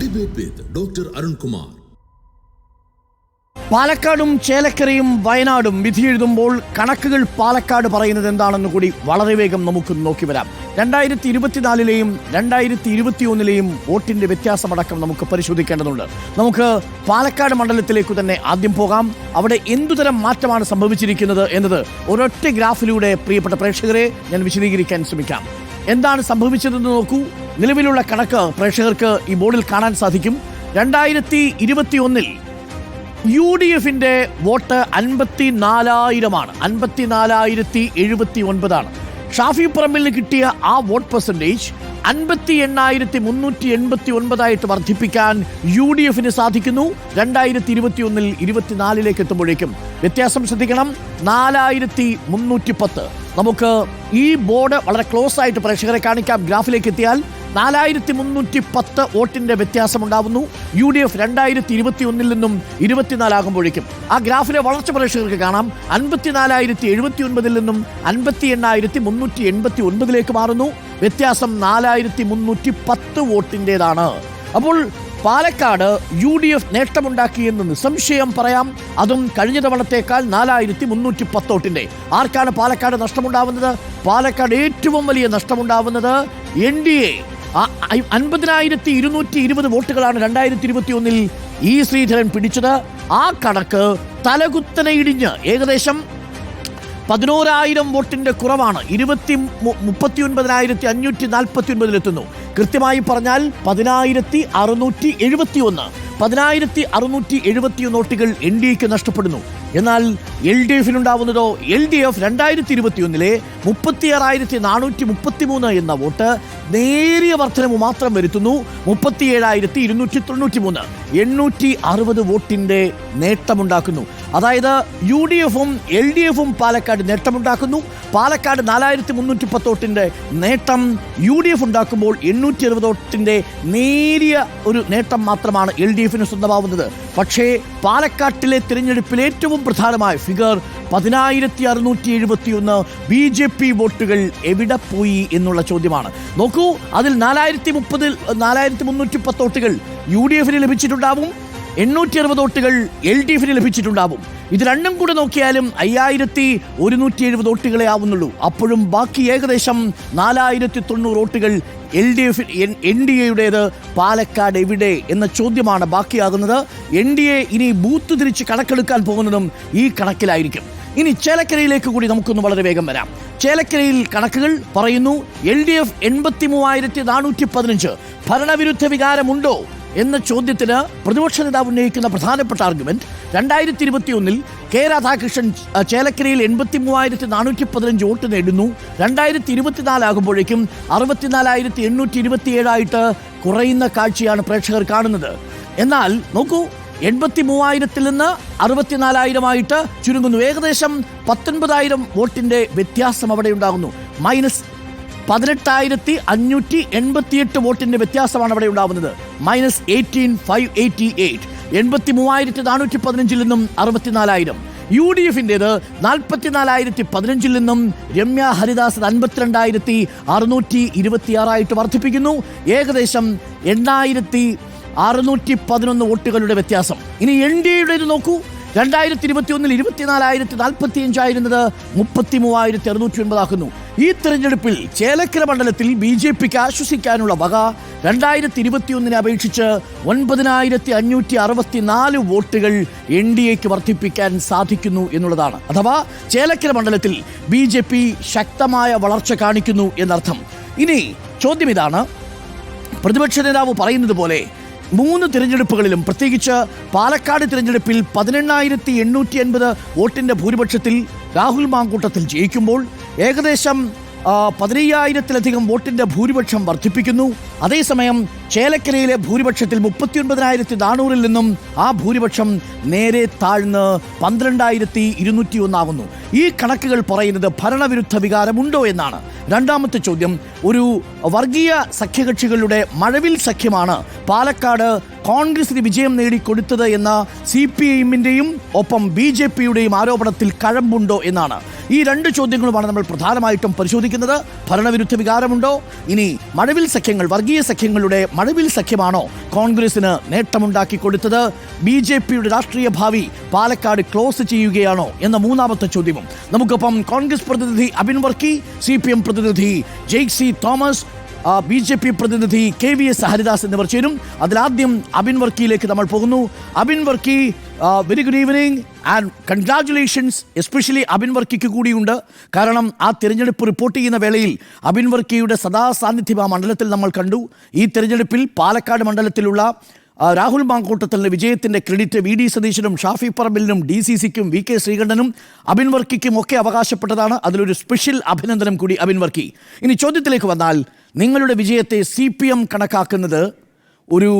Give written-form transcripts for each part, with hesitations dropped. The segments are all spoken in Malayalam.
Debate with Dr. Arun Kumar. പാലക്കാടും ചേലക്കരയും വയനാടും വിധിയെഴുതുമ്പോൾ കണക്കുകൾ പാലക്കാട് പറയുന്നത് എന്താണെന്ന് കൂടി വളരെ വേഗം നമുക്ക് നോക്കി വരാം. 2024-ലെയും 2021-ലെയും വോട്ടിന്റെ വ്യത്യാസമടക്കം നമുക്ക് പരിശോധിക്കേണ്ടതുണ്ട്. നമുക്ക് പാലക്കാട് മണ്ഡലത്തിലേക്ക് തന്നെ ആദ്യം പോകാം. അവിടെ എന്തുതരം മാറ്റമാണ് സംഭവിച്ചിരിക്കുന്നത് എന്നത് ഒരൊറ്റ ഗ്രാഫിലൂടെ പ്രിയപ്പെട്ട പ്രേക്ഷകരെ ഞാൻ വിശദീകരിക്കാൻ ശ്രമിക്കാം. എന്താണ് സംഭവിച്ചതെന്ന് നോക്കൂ. നിലവിലുള്ള കണക്ക് പ്രേക്ഷകർക്ക് ഈ ബോർഡിൽ കാണാൻ സാധിക്കും. 2021-ൽ UDFിന്റെ വോട്ട് 54,000 54,079. ഷാഫി പറമ്പിലിന് കിട്ടിയ ആ വോട്ട് പെർസെൻറ്റേജ് 58,389 വർദ്ധിപ്പിക്കാൻ UDFിന് സാധിക്കുന്നു. 2021-ൽ 24-ലേക്ക് എത്തുമ്പോഴേക്കും വ്യത്യാസം ശ്രദ്ധിക്കണം, 4,310. നമുക്ക് ഈ ബോർഡ് വളരെ ക്ലോസ് ആയിട്ട് പ്രേക്ഷകരെ കാണിക്കാം. ഗ്രാഫിലേക്ക് എത്തിയാൽ 4,310 വോട്ടിന്റെ വ്യത്യാസം ഉണ്ടാവുന്നു. UDF 2021-ൽ നിന്നും 24 ആകുമ്പോഴേക്കും ആ ഗ്രാഫിലെ വളർച്ച പ്രേക്ഷകർക്ക് കാണാം. 54,079-ൽ നിന്നും 58,389-ലേക്ക് മാറുന്നു. വ്യത്യാസം 4,310 വോട്ടിൻ്റെതാണ്. അപ്പോൾ പാലക്കാട് UDF നേട്ടമുണ്ടാക്കിയെന്ന് നിസ്സംശയം പറയാം. അതും കഴിഞ്ഞ തവണത്തേക്കാൾ 4,310 വോട്ടിന്റെ. ആർക്കാണ് പാലക്കാട് നഷ്ടമുണ്ടാവുന്നത്? പാലക്കാട് ഏറ്റവും വലിയ നഷ്ടമുണ്ടാവുന്നത് NDA. 50,220 വോട്ടുകളാണ് 2021-ൽ E. ശ്രീധരൻ പിടിച്ചത്. ആ കണക്ക് തലകുത്തനെ ഇടിഞ്ഞ് ഏകദേശം 11,000 വോട്ടിന്റെ കുറവാണ്. 39,549-ലെത്തുന്നു. കൃത്യമായി പറഞ്ഞാൽ 10,671. 10,671 വോട്ടുകൾ NDAക്ക് നഷ്ടപ്പെടുന്നു. എന്നാൽ LDFിനുണ്ടാവുന്നതോ, LDF 2021-ലെ 36,433 എന്ന വോട്ട് നേരിയ വർധനവ് മാത്രം വരുത്തുന്നു. 37,293. 860 വോട്ടിന്റെ നേട്ടമുണ്ടാക്കുന്നു. അതായത് UDFും LDFും പാലക്കാട് നേട്ടമുണ്ടാക്കുന്നു. പാലക്കാട് 4,310 വോട്ടിന്റെ നേട്ടം UDF ഉണ്ടാക്കുമ്പോൾ 860 വോട്ടിന്റെ നേരിയ ഒരു നേട്ടം മാത്രമാണ് LDFിന് സ്വന്തമാവുന്നത്. പക്ഷേ പാലക്കാട്ടിലെ തിരഞ്ഞെടുപ്പിൽ ഏറ്റവും പ്രധാനമായ ഫിഗർ 10,671 BJP വോട്ടുകൾ എവിടെ പോയി എന്നുള്ള ചോദ്യമാണ്. നോക്കൂ, അതിൽ 4,310 വോട്ടുകൾ UDFിന് ലഭിച്ചിട്ടുണ്ടാവും, 860 വോട്ടുകൾ LDFിന് ലഭിച്ചിട്ടുണ്ടാവും. ഇത് രണ്ടും കൂടെ നോക്കിയാലും 5,170 വോട്ടുകളെ ആവുന്നുള്ളൂ. അപ്പോഴും ബാക്കി ഏകദേശം 4,090 വോട്ടുകൾ NDAയുടേത്. പാലക്കാട് എവിടെ എന്ന ചോദ്യമാണ് ബാക്കിയാകുന്നത്. NDA ഇനി ബൂത്ത് തിരിച്ച് കണക്കെടുക്കാൻ പോകുന്നതും ഈ കണക്കിലായിരിക്കും. ഇനി ചേലക്കരയിലേക്ക് കൂടി നമുക്കൊന്ന് വളരെ വേഗം വരാം. ചേലക്കരയിൽ കണക്കുകൾ പറയുന്നു. LDF 83,415. ഭരണവിരുദ്ധ വികാരമുണ്ടോ എന്ന ചോദ്യത്തിന് പ്രതിപക്ഷ നേതാവ് ഉന്നയിക്കുന്ന പ്രധാനപ്പെട്ട ആർഗ്യുമെന്റ്, 2021-ൽ K. രാധാകൃഷ്ണൻ ചേലക്കരയിൽ 83,415 വോട്ട് നേടുന്നു. 2024 ആകുമ്പോഴേക്കും 64,827 കുറയുന്ന കാഴ്ചയാണ് പ്രേക്ഷകർ കാണുന്നത്. എന്നാൽ നോക്കൂ, 83,000-ൽ നിന്ന് 64,000 ചുരുങ്ങുന്നു. ഏകദേശം 19,000 വോട്ടിന്റെ വ്യത്യാസം അവിടെ ഉണ്ടാകുന്നു. മൈനസ് 18,588 വോട്ടിന്റെ വ്യത്യാസമാണ് അവിടെ ഉണ്ടാവുന്നത്. മൈനസ് 18,588. 83,415-ൽ നിന്നും 64,000. UDFിൻ്റേത് 44,015-ൽ നിന്നും രമ്യ ഹരിദാസ് 52,626 വർദ്ധിപ്പിക്കുന്നു. ഏകദേശം 8,611 വോട്ടുകളുടെ വ്യത്യാസം. ഇനി NDAയുടേത് നോക്കൂ. 2021-ൽ 24,045 ആയിരുന്നത് 33,609 ആക്കുന്നു. ഈ തെരഞ്ഞെടുപ്പിൽ ചേലക്കര മണ്ഡലത്തിൽ BJPക്ക് ആശ്വസിക്കാനുള്ള വക 2021-നെ അപേക്ഷിച്ച് 9,564 വോട്ടുകൾ NDAക്ക് വർദ്ധിപ്പിക്കാൻ സാധിക്കുന്നു എന്നുള്ളതാണ്. അഥവാ ചേലക്കര മണ്ഡലത്തിൽ BJP ശക്തമായ വളർച്ച കാണിക്കുന്നു എന്നർത്ഥം. ഇനി ചോദ്യം ഇതാണ്, പ്രതിപക്ഷ നേതാവ് പറയുന്നത് പോലെ 3 തിരഞ്ഞെടുപ്പുകളിലും, പ്രത്യേകിച്ച് പാലക്കാട് തിരഞ്ഞെടുപ്പിൽ 18,880 വോട്ടിന്റെ ഭൂരിപക്ഷത്തിൽ രാഹുൽ മാങ്കൂട്ടത്തിൽ ജയിക്കുമ്പോൾ ഏകദേശം 15,000-ലധികം വോട്ടിന്റെ ഭൂരിപക്ഷം വർദ്ധിപ്പിക്കുന്നു. അതേസമയം ചേലക്കരയിലെ ഭൂരിപക്ഷത്തിൽ 39,400-ൽ നിന്നും ആ ഭൂരിപക്ഷം നേരെ താഴ്ന്ന് 12,201 ആകുന്നു. ഈ കണക്കുകൾ പറയുന്നത് ഭരണവിരുദ്ധ വികാരമുണ്ടോ എന്നാണ്. രണ്ടാമത്തെ ചോദ്യം, ഒരു വർഗീയ സഖ്യകക്ഷികളുടെ മഴവിൽ സഖ്യമാണ് പാലക്കാട് കോൺഗ്രസിന് വിജയം നേടിക്കൊടുത്തത് എന്ന CPIM-ന്റെയും ഒപ്പം BJP-യുടെയും ആരോപണത്തിൽ കഴമ്പുണ്ടോ എന്നാണ്. ഈ രണ്ട് ചോദ്യങ്ങളുമാണ് നമ്മൾ പ്രധാനമായിട്ടും പരിശോധിക്കുന്നത്. ഭരണവിരുദ്ധ വികാരമുണ്ടോ? ഇനി മഴവിൽ സഖ്യങ്ങൾ, വർഗീയ സഖ്യങ്ങളുടെ മഴവിൽ സഖ്യമാണോ കോൺഗ്രസിന് നേട്ടമുണ്ടാക്കി കൊടുത്തത്? BJP-യുടെ രാഷ്ട്രീയ ഭാവി പാലക്കാട് ക്ലോസ് ചെയ്യുകയാണോ എന്ന മൂന്നാമത്തെ ചോദ്യവും. നമുക്കൊപ്പം കോൺഗ്രസ് പ്രതിനിധി അബിൻ വർക്കി, CPM പ്രതിനിധി ജെയ്സി തോമസ്, BJP പ്രതിനിധി KVS ഹരിദാസ് എന്നിവർ ചേരും. അതിലാദ്യം അബിൻ വർക്കിയിലേക്ക് നമ്മൾ പോകുന്നു. Abin Varkey, very good evening and congratulations. Especially Abin വർക്കിക്ക് കൂടിയുണ്ട്. കാരണം ആ തിരഞ്ഞെടുപ്പ് റിപ്പോർട്ട് ചെയ്യുന്ന വേളയിൽ അബിൻ വർക്കിയുടെ സദാ സാന്നിധ്യം ആ മണ്ഡലത്തിൽ നമ്മൾ കണ്ടു. ഈ തിരഞ്ഞെടുപ്പിൽ പാലക്കാട് മണ്ഡലത്തിലുള്ള രാഹുൽ മാങ്കൂട്ടത്തലിൻ്റെ വിജയത്തിൻ്റെ ക്രെഡിറ്റ് VD സതീശനും ഷാഫി പറമ്പിലിനും DCC-ക്കും VK ശ്രീകണ്ഠനും അബിൻ വർക്കിക്കും ഒക്കെ അവകാശപ്പെട്ടതാണ്. അതിലൊരു സ്പെഷ്യൽ അഭിനന്ദനം കൂടി അബിൻ വർക്കി. ഇനി ചോദ്യത്തിലേക്ക് വന്നാൽ, നിങ്ങളുടെ വിജയത്തെ CPM കണക്കാക്കുന്നത് ഒരു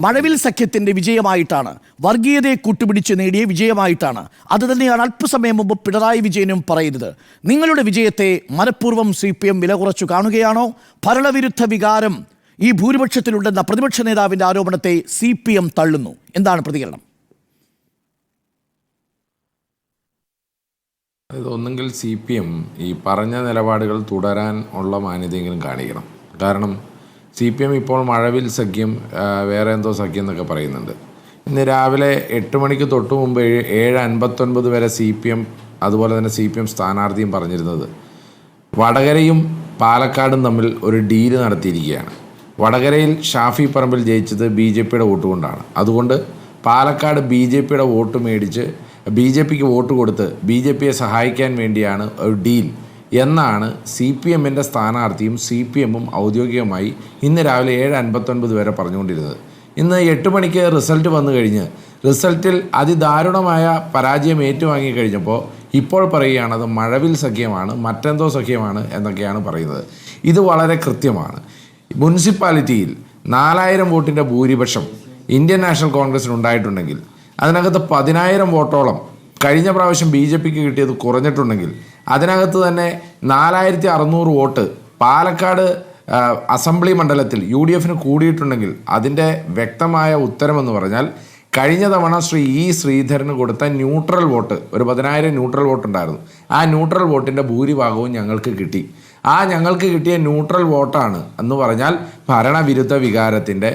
മഴവിൽ സഖ്യത്തിൻ്റെ വിജയമായിട്ടാണ്, വർഗീയതയെ കൂട്ടുപിടിച്ച് നേടിയ വിജയമായിട്ടാണ്. അത് തന്നെയാണ് അല്പസമയം മുമ്പ് പിണറായി വിജയനും പറയുന്നത്. നിങ്ങളുടെ വിജയത്തെ മനഃപൂർവ്വം CPM വില കുറച്ചു കാണുകയാണോ? ഭരണവിരുദ്ധ വികാരം ഈ ഭൂരിപക്ഷത്തിലുണ്ടെന്ന പ്രതിപക്ഷ നേതാവിൻ്റെ ആരോപണത്തെ CPM തള്ളുന്നു. എന്താണ് പ്രതികരണം? ഒന്നെങ്കിൽ CPM ഈ പറഞ്ഞ നിലപാടുകൾ തുടരാൻ ഉള്ള മാന്യതയെങ്കിലും കാണിക്കണം. കാരണം CPM ഇപ്പോൾ മഴവിൽ സഖ്യം, വേറെ എന്തോ സഖ്യം എന്നൊക്കെ പറയുന്നുണ്ട്. ഇന്ന് രാവിലെ 8 മണിക്ക് തൊട്ട് മുമ്പ് 7:59 വരെ CPM അതുപോലെ തന്നെ CPM സ്ഥാനാർത്ഥിയും പറഞ്ഞിരുന്നത് വടകരയും പാലക്കാടും തമ്മിൽ ഒരു ഡീല് നടത്തിയിരിക്കുകയാണ്. വടകരയിൽ ഷാഫി പറമ്പിൽ ജയിച്ചത് BJP-യുടെ വോട്ട് കൊണ്ടാണ്. അതുകൊണ്ട് പാലക്കാട് BJP-യുടെ വോട്ട് മേടിച്ച് BJP-ക്ക് വോട്ട് കൊടുത്ത് BJP-യെ സഹായിക്കാൻ വേണ്ടിയാണ് ഒരു ഡീൽ എന്നാണ് CPM-ൻ്റെ സ്ഥാനാർത്ഥിയും CPM-ഉം ഔദ്യോഗികമായി ഇന്ന് രാവിലെ 7:59 വരെ പറഞ്ഞുകൊണ്ടിരുന്നത്. ഇന്ന് 8 മണിക്ക് റിസൾട്ട് വന്നു കഴിഞ്ഞ് റിസൾട്ടിൽ അതിദാരുണമായ പരാജയം ഏറ്റുവാങ്ങി കഴിഞ്ഞപ്പോൾ ഇപ്പോൾ പറയുകയാണ് അത് മഴവിൽ സഖ്യമാണ്, മറ്റെന്തോ സഖ്യമാണ് എന്നൊക്കെയാണ് പറയുന്നത്. ഇത് വളരെ കൃത്യമാണ്. മുനിസിപ്പാലിറ്റിയിൽ 4000 വോട്ടിൻ്റെ ഭൂരിപക്ഷം ഇന്ത്യൻ നാഷണൽ കോൺഗ്രസിന് ഉണ്ടായിട്ടുണ്ടെങ്കിൽ അതിനകത്ത് 10,000 വോട്ടോളം കഴിഞ്ഞ പ്രാവശ്യം BJP-ക്ക് കിട്ടിയത് കുറഞ്ഞിട്ടുണ്ടെങ്കിൽ അതിനകത്ത് തന്നെ 4600 വോട്ട് പാലക്കാട് അസംബ്ലി മണ്ഡലത്തിൽ UDF-ന് കൂടിയിട്ടുണ്ടെങ്കിൽ അതിൻ്റെ വ്യക്തമായ ഉത്തരമെന്ന് പറഞ്ഞാൽ കഴിഞ്ഞ തവണ ശ്രീ ശ്രീധരന് കൊടുത്ത ന്യൂട്രൽ വോട്ട്, ഒരു 10,000 ന്യൂട്രൽ വോട്ട് ഉണ്ടായിരുന്നു. ആ ന്യൂട്രൽ വോട്ടിൻ്റെ ഭൂരിഭാഗവും ഞങ്ങൾക്ക് കിട്ടി. ആ ഞങ്ങൾക്ക് കിട്ടിയ ന്യൂട്രൽ വോട്ടാണ് എന്ന് പറഞ്ഞാൽ ഭരണവിരുദ്ധ വികാരത്തിൻ്റെ,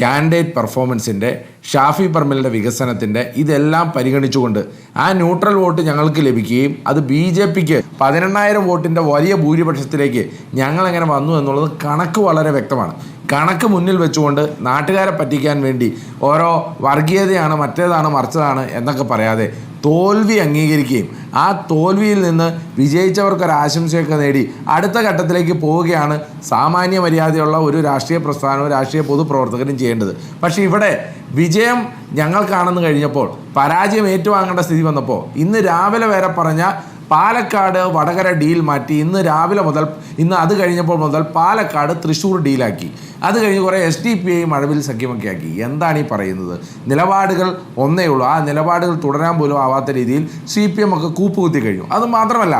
കാൻഡിഡേറ്റ് പെർഫോമൻസിൻ്റെ, ഷാഫി പറമ്പിലിൻ്റെ വികസനത്തിൻ്റെ ഇതെല്ലാം പരിഗണിച്ചുകൊണ്ട് ആ ന്യൂട്രൽ വോട്ട് ഞങ്ങൾക്ക് ലഭിക്കുകയും അത് BJP-ക്ക് 18,000 വോട്ടിൻ്റെ വലിയ ഭൂരിപക്ഷത്തിലേക്ക് ഞങ്ങളെങ്ങനെ വന്നു എന്നുള്ളത് കണക്ക് വളരെ വ്യക്തമാണ്. കണക്ക് മുന്നിൽ വെച്ചുകൊണ്ട് നാട്ടുകാരെ പറ്റിക്കാൻ വേണ്ടി ഓരോ വർഗീയതയാണ്, മറ്റേതാണ്, മറിച്ചതാണ് എന്നൊക്കെ പറയാതെ തോൽവി അംഗീകരിക്കുകയും ആ തോൽവിയിൽ നിന്ന് വിജയിച്ചവർക്കൊരാശംസയൊക്കെ നേടി അടുത്ത ഘട്ടത്തിലേക്ക് പോവുകയാണ് സാമാന്യ മര്യാദയുള്ള ഒരു രാഷ്ട്രീയ പ്രസ്ഥാനവും രാഷ്ട്രീയ പൊതുപ്രവർത്തകരും ചെയ്യേണ്ടത്. പക്ഷേ ഇവിടെ വിജയം ഞങ്ങൾക്കാണെന്ന് കഴിഞ്ഞപ്പോൾ പരാജയം ഏറ്റുവാങ്ങേണ്ട സ്ഥിതി വന്നപ്പോൾ ഇന്ന് രാവിലെ വരെ പറഞ്ഞ പാലക്കാട് വടകര ഡീൽ മാറ്റി ഇന്ന് രാവിലെ മുതൽ അത് കഴിഞ്ഞപ്പോൾ മുതൽ പാലക്കാട് തൃശ്ശൂർ ഡീലാക്കി. അത് കഴിഞ്ഞ് കുറേ SDPI മഴവിൽ സഖ്യമൊക്കെ ആക്കി. എന്താണ് ഈ പറയുന്നത്? നിലപാടുകൾ ഒന്നേ ഉള്ളൂ. ആ നിലപാടുകൾ തുടരാൻ പോലും ആവാത്ത രീതിയിൽ CPM ഒക്കെ കൂപ്പുകുത്തി കഴിഞ്ഞു. അത് മാത്രമല്ല,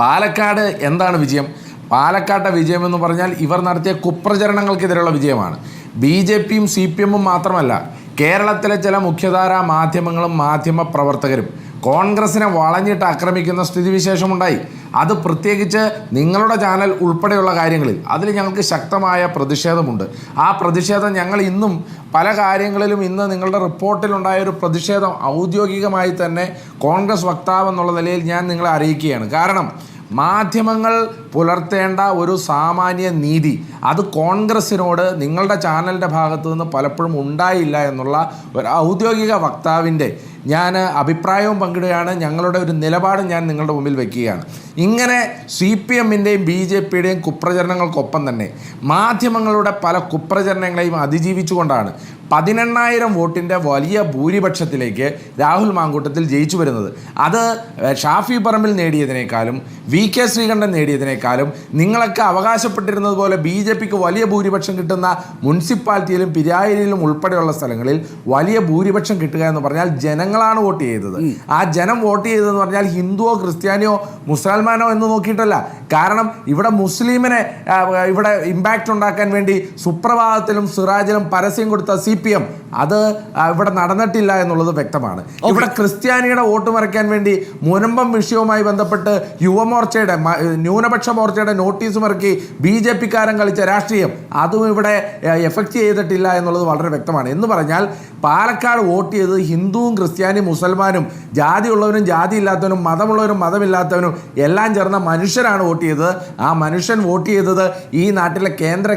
പാലക്കാട് എന്താണ് വിജയം? പാലക്കാട്ടെ വിജയം എന്ന് പറഞ്ഞാൽ ഇവർ നടത്തിയ കുപ്രചരണങ്ങൾക്കെതിരെയുള്ള വിജയമാണ്. BJP-യും CPM-ഉം മാത്രമല്ല, കേരളത്തിലെ ചില മുഖ്യധാരാ മാധ്യമങ്ങളും മാധ്യമ പ്രവർത്തകരും കോൺഗ്രസിനെ വളഞ്ഞിട്ട് ആക്രമിക്കുന്ന സ്ഥിതിവിശേഷമുണ്ടായി. അത് പ്രത്യേകിച്ച് നിങ്ങളുടെ ചാനൽ ഉൾപ്പെടെയുള്ള കാര്യങ്ങളിൽ അതിൽ ഞങ്ങൾക്ക് ശക്തമായ പ്രതിഷേധമുണ്ട്. ആ പ്രതിഷേധം ഞങ്ങൾ ഇന്നും പല കാര്യങ്ങളിലും ഇന്ന് നിങ്ങളുടെ റിപ്പോർട്ടിലുണ്ടായ ഒരു പ്രതിഷേധം ഔദ്യോഗികമായി തന്നെ കോൺഗ്രസ് വക്താവ് എന്നുള്ള നിലയിൽ ഞാൻ നിങ്ങളെ അറിയിക്കുകയാണ്. കാരണം മാധ്യമങ്ങൾ പുലർത്തേണ്ട ഒരു സാമാന്യ നീതി അത് കോൺഗ്രസിനോട് നിങ്ങളുടെ ചാനലിൻ്റെ ഭാഗത്തു നിന്ന് പലപ്പോഴും ഉണ്ടായില്ല എന്നുള്ള ഒരു ഔദ്യോഗിക വക്താവിൻ്റെ ഞാൻ അഭിപ്രായവും പങ്കിടുകയാണ്. ഞങ്ങളുടെ ഒരു നിലപാടും ഞാൻ നിങ്ങളുടെ മുമ്പിൽ വയ്ക്കുകയാണ്. ഇങ്ങനെ CPM-ൻ്റെയും BJP-യുടെയും കുപ്രചരണങ്ങൾക്കൊപ്പം തന്നെ മാധ്യമങ്ങളുടെ പല കുപ്രചരണങ്ങളെയും അതിജീവിച്ചുകൊണ്ടാണ് 18,000 വോട്ടിൻ്റെ വലിയ ഭൂരിപക്ഷത്തിലേക്ക് രാഹുൽ മാങ്കൂട്ടത്തിൽ ജയിച്ചു വരുന്നത്. അത് ഷാഫി പറമ്പിൽ നേടിയതിനേക്കാളും VK ശ്രീകണ്ഠൻ നേടിയതിനേക്കാളും നിങ്ങളൊക്കെ അവകാശപ്പെട്ടിരുന്നത് പോലെ BJP-ക്ക് വലിയ ഭൂരിപക്ഷം കിട്ടുന്ന മുനിസിപ്പാലിറ്റിയിലും പിരായിരിയിലും ഉൾപ്പെടെയുള്ള സ്ഥലങ്ങളിൽ വലിയ ഭൂരിപക്ഷം കിട്ടുക എന്ന് പറഞ്ഞാൽ ജനങ്ങൾ ജനങ്ങളാണ് വോട്ട് ചെയ്തത്. ആ ജനം വോട്ട് ചെയ്തതെന്ന് പറഞ്ഞാൽ ഹിന്ദുവോ ക്രിസ്ത്യാനിയോ മുസൽമാനോ എന്ന് നോക്കിയിട്ടല്ല. കാരണം ഇവിടെ മുസ്ലിമിനെ ഇവിടെ ഇമ്പാക്റ്റ് ഉണ്ടാക്കാൻ വേണ്ടി സുപ്രഭാതത്തിലും സിറാജിലും പരസ്യം കൊടുത്ത CPM അത് ഇവിടെ നടന്നിട്ടില്ല എന്നുള്ളത് വ്യക്തമാണ്. ഇവിടെ ക്രിസ്ത്യാനിയുടെ വോട്ട് മറിക്കാൻ വേണ്ടി മുനമ്പം വിഷയവുമായി ബന്ധപ്പെട്ട് യുവമോർച്ചയുടെ ന്യൂനപക്ഷ മോർച്ചയുടെ നോട്ടീസ് മറക്കി BJP-കാരൻ കളിച്ച രാഷ്ട്രീയം അതും ഇവിടെ എഫക്റ്റ് ചെയ്തിട്ടില്ല എന്നുള്ളത് വളരെ വ്യക്തമാണ്. എന്ന് പറഞ്ഞാൽ പാലക്കാട് വോട്ട് ചെയ്തത് ഹിന്ദുവും ക്രിസ്ത്യാനിയും മുസൽമാനും ജാതിയുള്ളവനും ജാതി ഇല്ലാത്തവനും മതമുള്ളവരും മതമില്ലാത്തവനും എല്ലാം ചേർന്ന മനുഷ്യരാണ് വോട്ട് ചെയ്തത്. ആ മനുഷ്യൻ വോട്ട് ചെയ്തത് ഈ നാട്ടിലെ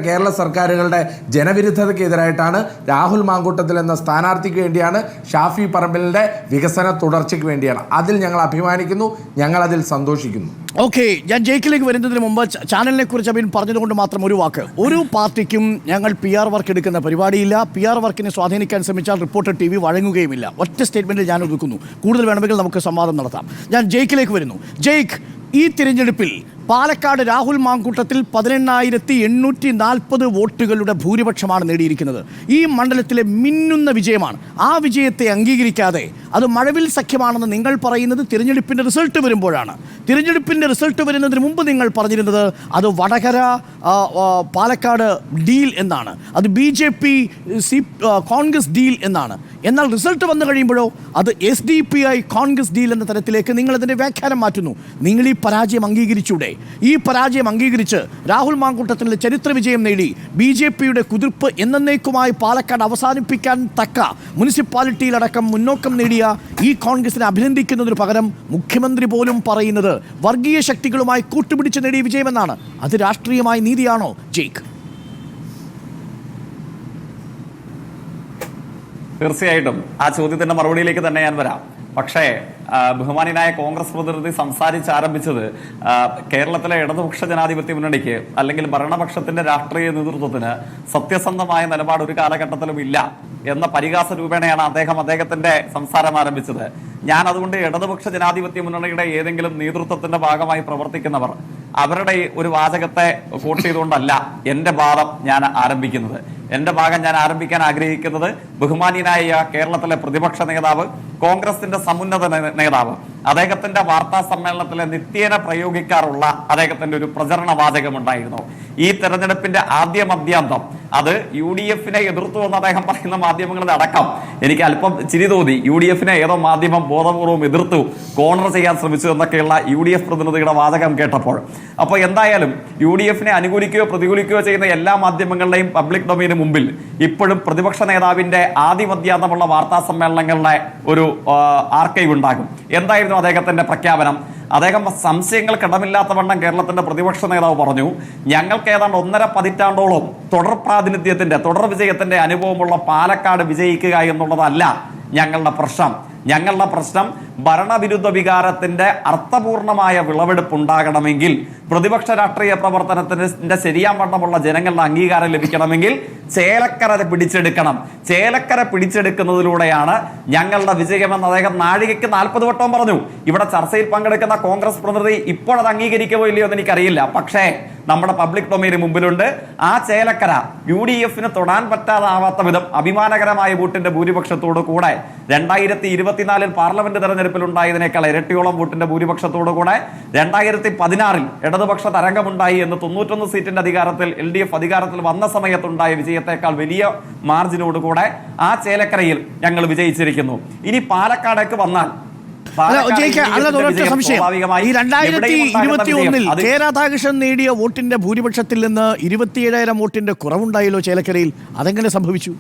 കേരള സർക്കാരുകളുടെ ജനവിരുദ്ധതയ്ക്കെതിരായിട്ടാണ്. രാഹുൽ മാങ്കൂട്ടത്തിൽ എന്ന സ്ഥാനാർത്ഥിക്ക് വേണ്ടിയാണ്, ഷാഫി പറമ്പിലിന്റെ വികസന തുടർച്ചയ്ക്ക് വേണ്ടിയാണ്. അതിൽ ഞങ്ങൾ അഭിമാനിക്കുന്നു, ഞങ്ങൾ അതിൽ സന്തോഷിക്കുന്നു. ഓക്കെ, ഞാൻ ജയിക്കിലേക്ക് വരുന്നതിന് മുമ്പ് ചാനലിനെ കുറിച്ച് അബിൻ പറഞ്ഞതുകൊണ്ട് മാത്രം ഒരു വാക്ക്. ഒരു പാർട്ടിക്കും ഞങ്ങൾ PR വർക്ക് എടുക്കുന്ന പരിപാടിയില്ല. PR വർക്കിനെ സ്വാധീനിക്കാൻ ശ്രമിച്ചാൽ റിപ്പോർട്ടർ TV വഴങ്ങുകയുമില്ല. ഒറ്റ സ്റ്റേറ്റ്മെന്റിൽ ഞാൻ ഒതുക്കുന്നു. കൂടുതൽ വേണമെങ്കിൽ നമുക്ക് സംവാദം നടത്താം. ഞാൻ ജയിക്കിലേക്ക് വരുന്നു. ജയിക്ക്, ഈ തിരഞ്ഞെടുപ്പിൽ പാലക്കാട് രാഹുൽ മാങ്കൂട്ടത്തിൽ 18,840 വോട്ടുകളുടെ ഭൂരിപക്ഷമാണ് നേടിയിരിക്കുന്നത്. ഈ മണ്ഡലത്തിലെ മിന്നുന്ന വിജയമാണ്. ആ വിജയത്തെ അംഗീകരിക്കാതെ അത് മഴവിൽ സഖ്യമാണെന്ന് നിങ്ങൾ പറയുന്നത് തിരഞ്ഞെടുപ്പിൻ്റെ റിസൾട്ട് വരുമ്പോഴാണ്. തിരഞ്ഞെടുപ്പിൻ്റെ റിസൾട്ട് വരുന്നതിന് മുമ്പ് നിങ്ങൾ പറഞ്ഞിരുന്നത് അത് വടകര പാലക്കാട് ഡീൽ എന്നാണ്, അത് BJP കോൺഗ്രസ് ഡീൽ എന്നാണ്. എന്നാൽ റിസൾട്ട് വന്നു കഴിയുമ്പോഴോ അത് SDPI കോൺഗ്രസ് ഡീൽ എന്ന തരത്തിലേക്ക് നിങ്ങൾ അതിൻ്റെ വ്യാഖ്യാനം മാറ്റുന്നു. നിങ്ങൾ ഈ പരാജയം അംഗീകരിച്ചൂടെ? ഈ പരാജയം അംഗീകരിച്ച് രാഹുൽ മാങ്കൂട്ടത്തിൻ്റെ ചരിത്ര വിജയം നേടി BJP-യുടെ കുതിർപ്പ് എന്നേക്കുമായി പാലക്കാട് അവസാനിപ്പിക്കാൻ തക്ക മുനിസിപ്പാലിറ്റിയിലടക്കം മുന്നോക്കം നേടിയ ഈ കോൺഗ്രസിനെ അഭിനന്ദിക്കുന്നതിന് പകരം മുഖ്യമന്ത്രി പോലും പറയുന്നത് വർഗീയ ശക്തികളുമായി കൂട്ടുപിടിച്ച് നേടിയ വിജയമെന്നാണ്. അത് രാഷ്ട്രീയമായ നീതിയാണോ ജയിക്ക്? തീർച്ചയായിട്ടും ആ ചോദ്യത്തിന്റെ മറുപടിയിലേക്ക് തന്നെ ഞാൻ വരാം. പക്ഷേ ബഹുമാനായ കോൺഗ്രസ് പ്രതിനിധി സംസാരിച്ചാരംഭിച്ചത് കേരളത്തിലെ ഇടതുപക്ഷ ജനാധിപത്യ മുന്നണിക്ക് അല്ലെങ്കിൽ ഭരണപക്ഷത്തിന്റെ രാഷ്ട്രീയ നേതൃത്വത്തിന് സത്യസന്ധമായ നിലപാട് ഒരു കാലഘട്ടത്തിലും ഇല്ല എന്ന പരിഹാസ രൂപേണയാണ് അദ്ദേഹത്തിന്റെ സംസാരം ആരംഭിച്ചത്. ഞാൻ അതുകൊണ്ട് ഇടതുപക്ഷ ജനാധിപത്യ മുന്നണിയുടെ ഏതെങ്കിലും നേതൃത്വത്തിന്റെ ഭാഗമായി പ്രവർത്തിക്കുന്നവർ അവരുടെ ഒരു വാചകത്തെ കോട്ട് ചെയ്തുകൊണ്ടല്ല എന്റെ വാദം ഞാൻ ആരംഭിക്കുന്നത്. എന്റെ ഭാഗം ഞാൻ ആരംഭിക്കാൻ ആഗ്രഹിക്കുന്നത് ബഹുമാനീയനായ കേരളത്തിലെ പ്രതിപക്ഷ നേതാവ്, കോൺഗ്രസിന്റെ സമുന്നത നേതാവ്, അദ്ദേഹത്തിന്റെ വാർത്താ സമ്മേളനത്തിലെ നിത്യേന പ്രയോഗിക്കാറുള്ള അദ്ദേഹത്തിന്റെ ഒരു പ്രചരണ വാചകമുണ്ടായിരുന്നു. ഈ തെരഞ്ഞെടുപ്പിന്റെ ആദ്യ മധ്യാന്തം അത് UDF-നെ എതിർത്തു എന്ന് അദ്ദേഹം പറയുന്ന മാധ്യമങ്ങളുടെ അടക്കം എനിക്ക് അല്പം ചിരി തോന്നി. UDF-നെ ഏതോ മാധ്യമം ബോധപൂർവ്വം എതിർത്തു, കോർണർ ചെയ്യാൻ ശ്രമിച്ചു എന്നൊക്കെയുള്ള UDF പ്രതിനിധിയുടെ വാചകം കേട്ടപ്പോൾ. അപ്പോൾ എന്തായാലും UDF-നെ അനുകൂലിക്കുകയോ പ്രതികൂലിക്കുകയോ ചെയ്യുന്ന എല്ലാ മാധ്യമങ്ങളുടെയും പബ്ലിക് ഡൊമൈന് മുമ്പിൽ ഇപ്പോഴും പ്രതിപക്ഷ നേതാവിന്റെ ആദ്യ മധ്യാന്തമുള്ള വാർത്താ സമ്മേളനങ്ങളുടെ ഒരു ആർക്കൈവ് ഉണ്ടാകും. എന്തായിരുന്നു അദ്ദേഹത്തിന്റെ പ്രഖ്യാപനം? അദ്ദേഹം സംശയങ്ങൾ കിടമില്ലാത്തവണ്ണം കേരളത്തിന്റെ പ്രതിപക്ഷ നേതാവ് പറഞ്ഞു, ഞങ്ങൾക്ക് ഏതാണ്ട് 1.5 പതിറ്റാണ്ടോളം തുടർ പ്രാതിനിധ്യത്തിന്റെ തുടർ വിജയത്തിന്റെ അനുഭവമുള്ള പാലക്കാട് വിജയിക്കുക എന്നുള്ളതല്ല ഞങ്ങളുടെ പ്രശ്നം. ഞങ്ങളുടെ പ്രശ്നം ഭരണവിരുദ്ധ വികാരത്തിന്റെ അർത്ഥപൂർണമായ വിളവെടുപ്പ് ഉണ്ടാകണമെങ്കിൽ, പ്രതിപക്ഷ രാഷ്ട്രീയ പ്രവർത്തനത്തിന്റെ ശരിയാവണ്ണമുള്ള ജനങ്ങളുടെ അംഗീകാരം ലഭിക്കണമെങ്കിൽ ചേലക്കര പിടിച്ചെടുക്കണം. ചേലക്കര പിടിച്ചെടുക്കുന്നതിലൂടെയാണ് ഞങ്ങളുടെ വിജയമെന്ന് അദ്ദേഹം നാഴികയ്ക്ക് 40 വട്ടം പറഞ്ഞു. ഇവിടെ ചർച്ചയിൽ പങ്കെടുക്കുന്ന കോൺഗ്രസ് പ്രതിനിധി ഇപ്പോഴത് അംഗീകരിക്കുമോ ഇല്ലയോ എന്ന് എനിക്കറിയില്ല. പക്ഷേ നമ്മുടെ പബ്ലിക് ഡൊമൈന് മുമ്പിലുണ്ട്. ആ ചേലക്കര UDF-ന് തൊടാൻ പറ്റാതാവാത്ത വിധം അഭിമാനകരമായ വോട്ടിന്റെ ഭൂരിപക്ഷത്തോടു കൂടെ 2024 പാർലമെന്റ് തെരഞ്ഞെടുപ്പിൽ ഉണ്ടായതിനേക്കാൾ ഇരട്ടിയോളം വോട്ടിന്റെ ഭൂരിപക്ഷത്തോടു കൂടെ 2016 ഇടതുപക്ഷ തരംഗമുണ്ടായി എന്ന് 91 സീറ്റിന്റെ അധികാരത്തിൽ LDF അധികാരത്തിൽ വന്ന സമയത്തുണ്ടായ വിജയത്തെക്കാൾ വലിയ മാർജിനോടുകൂടെ ആ ചേലക്കരയിൽ ഞങ്ങൾ വിജയിച്ചിരിക്കുന്നു. ഇനി പാലക്കാടേക്ക് വന്നാൽ ഈ 2021 കെ രാധാകൃഷ്ണൻ നേടിയ വോട്ടിന്റെ ഭൂരിപക്ഷത്തിൽ നിന്ന് 27,000 വോട്ടിന്റെ കുറവുണ്ടായല്ലോ ചേലക്കരയിൽ. അതെങ്ങനെ സംഭവിച്ചു?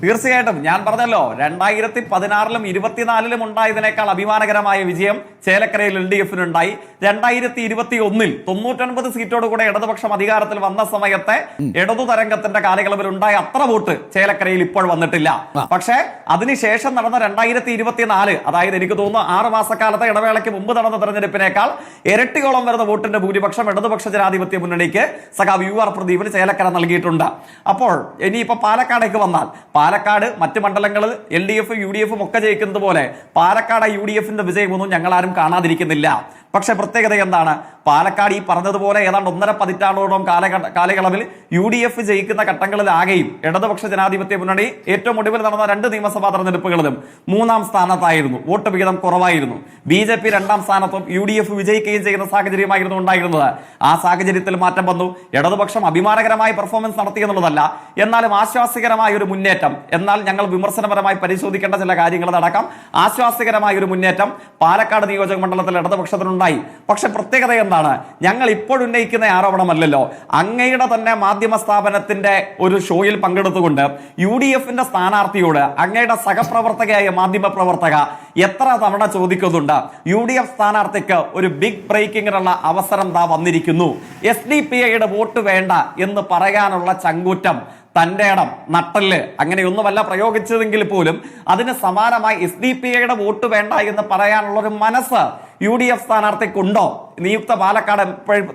തീർച്ചയായിട്ടും ഞാൻ പറഞ്ഞല്ലോ, 2016-ലും 24-ലും ഉണ്ടായതിനേക്കാൾ അഭിമാനകരമായ വിജയം ചേലക്കരയിൽ LDF-നുണ്ടായി. 2021-ൽ 99 സീറ്റോടുകൂടെ ഇടതുപക്ഷം അധികാരത്തിൽ വന്ന സമയത്തെ ഇടതു തരംഗത്തിന്റെ കാലയളവിൽ ഉണ്ടായ അത്ര വോട്ട് ചേലക്കരയിൽ ഇപ്പോൾ വന്നിട്ടില്ല. പക്ഷേ അതിനുശേഷം നടന്ന 2024, അതായത് എനിക്ക് തോന്നുന്നു 6 മാസക്കാലത്തെ ഇടവേളയ്ക്ക് മുമ്പ് നടന്ന തെരഞ്ഞെടുപ്പിനേക്കാൾ ഇരട്ടിയോളം വരുന്ന വോട്ടിന്റെ ഭൂരിപക്ഷം ഇടതുപക്ഷ ജനാധിപത്യ മുന്നണിക്ക് സഖാവ് UR പ്രദീപിന് ചേലക്കര നൽകിയിട്ടുണ്ട്. അപ്പോൾ ഇനിയിപ്പോ പാലക്കാടേക്ക് വന്നാൽ പാലക്കാട് മറ്റ് മണ്ഡലങ്ങളിൽ LDF UDF ഒക്കെ ജയിക്കുന്നത് പോലെ പാലക്കാട് UDF-ന്റെ വിജയമൊന്നും ഞങ്ങൾ ആരും കാണാതിരിക്കുന്നില്ല. പക്ഷെ പ്രത്യേകത എന്താണ്? പാലക്കാട് ഈ പറഞ്ഞതുപോലെ ഏതാണ്ട് 1.5 പതിറ്റാണ്ടോളം കാലയളവിൽ UDF ജയിക്കുന്ന ഘട്ടങ്ങളിലാകെയും ഇടതുപക്ഷ ജനാധിപത്യ മുന്നണി ഏറ്റവും ഒടുവിൽ നടന്ന 2 നിയമസഭാ തെരഞ്ഞെടുപ്പുകളിലും 3-ാം സ്ഥാനത്തായിരുന്നു. വോട്ട് വിഹിതം കുറവായിരുന്നു. BJP 2-ാം സ്ഥാനത്തും UDF വിജയിക്കുകയും ചെയ്യുന്ന സാഹചര്യമായിരുന്നു ഉണ്ടായിരുന്നത്. ആ സാഹചര്യത്തിൽ മാറ്റം വന്നു. ഇടതുപക്ഷം അഭിമാനകരമായ പെർഫോമൻസ് നടത്തി എന്നുള്ളതല്ല, എന്നാലും ആശ്വാസകരമായ ഒരു മുന്നേറ്റം, എന്നാൽ ഞങ്ങൾ വിമർശനപരമായി പരിശോധിക്കേണ്ട ചില കാര്യങ്ങൾ അടക്കം ആശ്വാസകരമായ ഒരു മുന്നേറ്റം പാലക്കാട് നിയോജക മണ്ഡലത്തിൽ ഇടതുപക്ഷത്തിനുണ്ടായി. പക്ഷെ പ്രത്യേകത എന്താണ്? ഞങ്ങൾ ഇപ്പോൾ ഉന്നയിക്കുന്ന ആരോപണമല്ലല്ലോ. അങ്ങയുടെ തന്നെ മാധ്യമ സ്ഥാപനത്തിന്റെ ഒരു ഷോയിൽ പങ്കെടുത്തുകൊണ്ട് UDFന്റെ സ്ഥാനാർത്ഥിയോട് അങ്ങയുടെ സഹപ്രവർത്തകയായ മാധ്യമ പ്രവർത്തക എത്ര തവണ ചോദിക്കുന്നുണ്ട് UDF സ്ഥാനാർത്ഥിക്ക് ഒരു ബിഗ് ബ്രേക്കിങ്ങിനുള്ള അവസരം വന്നിരിക്കുന്നു, SDPIയുടെ വോട്ട് വേണ്ട എന്ന് പറയാനുള്ള ചങ്കൂറ്റം, തന്റെ ഇടം, നട്ടല്, അങ്ങനെയൊന്നുമല്ല പ്രയോഗിച്ചതെങ്കിൽ പോലും അതിന് സമാനമായി SDPIയുടെ വോട്ട് വേണ്ട എന്ന് പറയാനുള്ള ഒരു മനസ്സ് UDF സ്ഥാനാർത്ഥിക്കുണ്ടോ, നിയുക്ത പാലക്കാട്